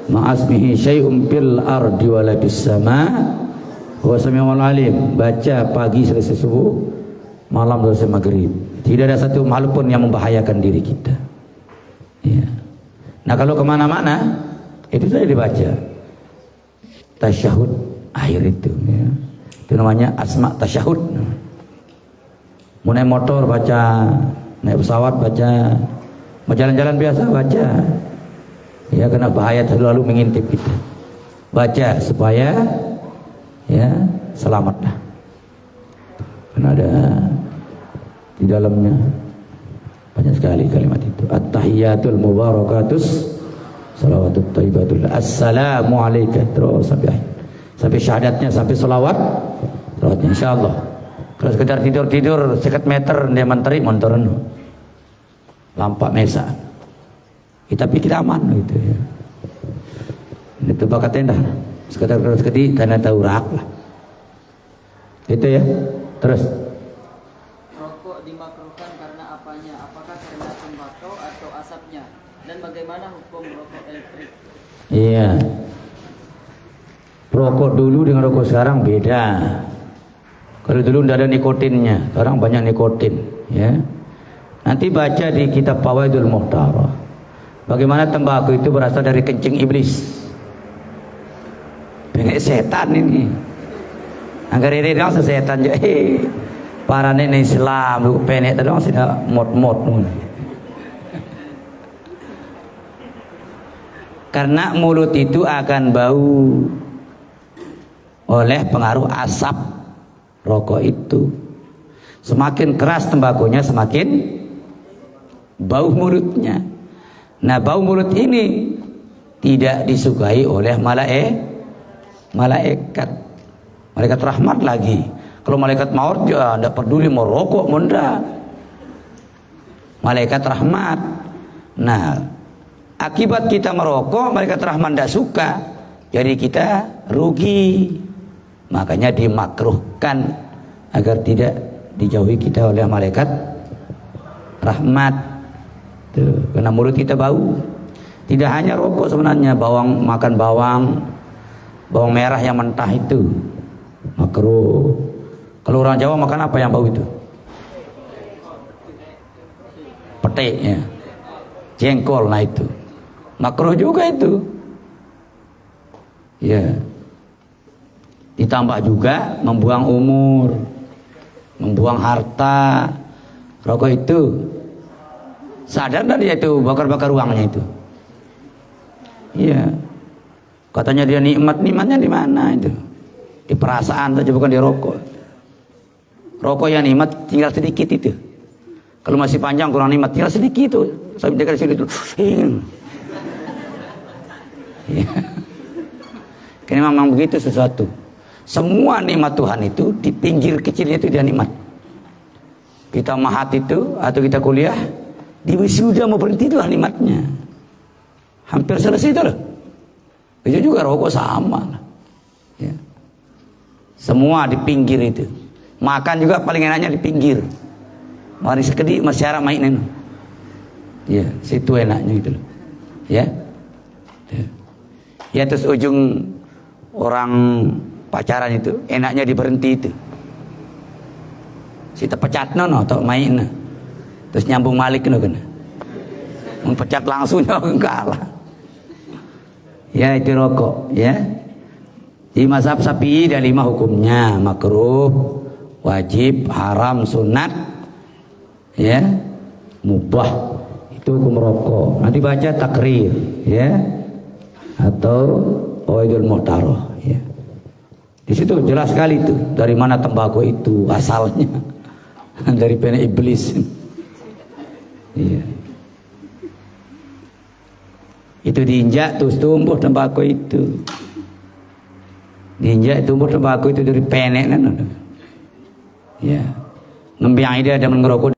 ma'asmihi syai'un fil ardi wala bis sama' wa sami'ul alim. Baca pagi selesai subuh, malam selesai maghrib. Tidak ada satu makhluk pun yang membahayakan diri kita. Ya. Nah kalau kemana-mana itu saja dibaca tasyahud akhir itu. Ya. Itu namanya asma tasyahud. Mau naik motor baca, naik pesawat baca, mau jalan-jalan biasa baca. Ya karena bahaya selalu mengintip kita. Baca supaya ya selamatlah. Karena ada di dalamnya banyak sekali kalimat itu. At-tahiyatul mubarakatus salawatut thayyibatul. Assalamu alayka, terus sampai syahadatnya, sampai salawatnya insyaallah. Kalau sekedar tidur sekat meter dia menteri montoran lampak mesa. Tapi kita aman gitu ya. Itu bakat tenda. Sekedar sekedi tanda taurak lah. Itu ya. Terus dimakruhkan karena apanya? Apakah karena tembakau atau asapnya? Dan bagaimana hukum rokok elektrik? Iya. Rokok dulu dengan rokok sekarang beda. Kalau dulu tidak ada nikotinnya, sekarang banyak nikotin. Ya. Nanti baca di kitab Fawaidul Muhtarah. Bagaimana tembakau itu berasal dari kencing iblis. Benek setan ini. Anggar ini dong sesetan je. Para nenek Islam lu penek tadi orang sudah mod karena mulut itu akan bau oleh pengaruh asap rokok itu. Semakin keras tembakunya semakin bau mulutnya. Nah bau mulut ini tidak disukai oleh malaikat rahmat lagi. Kalau malaikat maut ya tidak peduli mau rokok mau enggak. Malaikat rahmat. Nah, akibat kita merokok malaikat rahmat tidak suka. Jadi kita rugi. Makanya dimakruhkan agar tidak dijauhi kita oleh malaikat rahmat. Tuh, karena mulut kita bau. Tidak hanya rokok sebenarnya, makan bawang merah yang mentah itu makruh. Kalau orang Jawa makan apa yang bau itu? Pete ya. Jengkol, nah itu makruh juga itu. Ya. Ditambah juga membuang umur, membuang harta. Rokok itu sadar dan dia itu bakar-bakar uangnya itu. Iya. Katanya dia nikmatnya di mana itu? Di perasaan saja, bukan di rokok. Rokok yang nikmat tinggal sedikit itu. Kalau masih panjang kurang nikmat tinggal sedikit itu. Sampai dekat sini itu. Ya. Karena memang begitu sesuatu. Semua nikmat Tuhan itu di pinggir kecilnya itu dia nikmat. Kita mahat itu atau kita kuliah di wisuda mau berhenti itu nikmatnya. Hampir selesai itu loh. Itu juga rokok sama. Ya. Semua di pinggir itu. Makan juga paling enaknya di pinggir. Mari sekedi masyarakat mainin. Ya, situ enaknya gitu loh. Ya. Ya terus ujung orang pacaran itu enaknya diberhenti itu. Kita pecat no atau main. Terus nyambung malik no kan. Mempecat langsung kalah. Ya itu rokok ya. Di mazhab Syafi'i ada 5 hukumnya, makruh, wajib, haram, sunat, ya, mubah. itu hukum rokok. Nanti baca takrir, ya, atau Qawaidul Muhtaroh, ya. Di situ jelas sekali tuh dari mana tembakau itu asalnya, dari pena iblis. Iya. Itu diinjak terus tumbuh tembakau itu. Diinjak tumbuh tembakau itu dari penek kan. Ya. Ngembiang dia ada ngerokok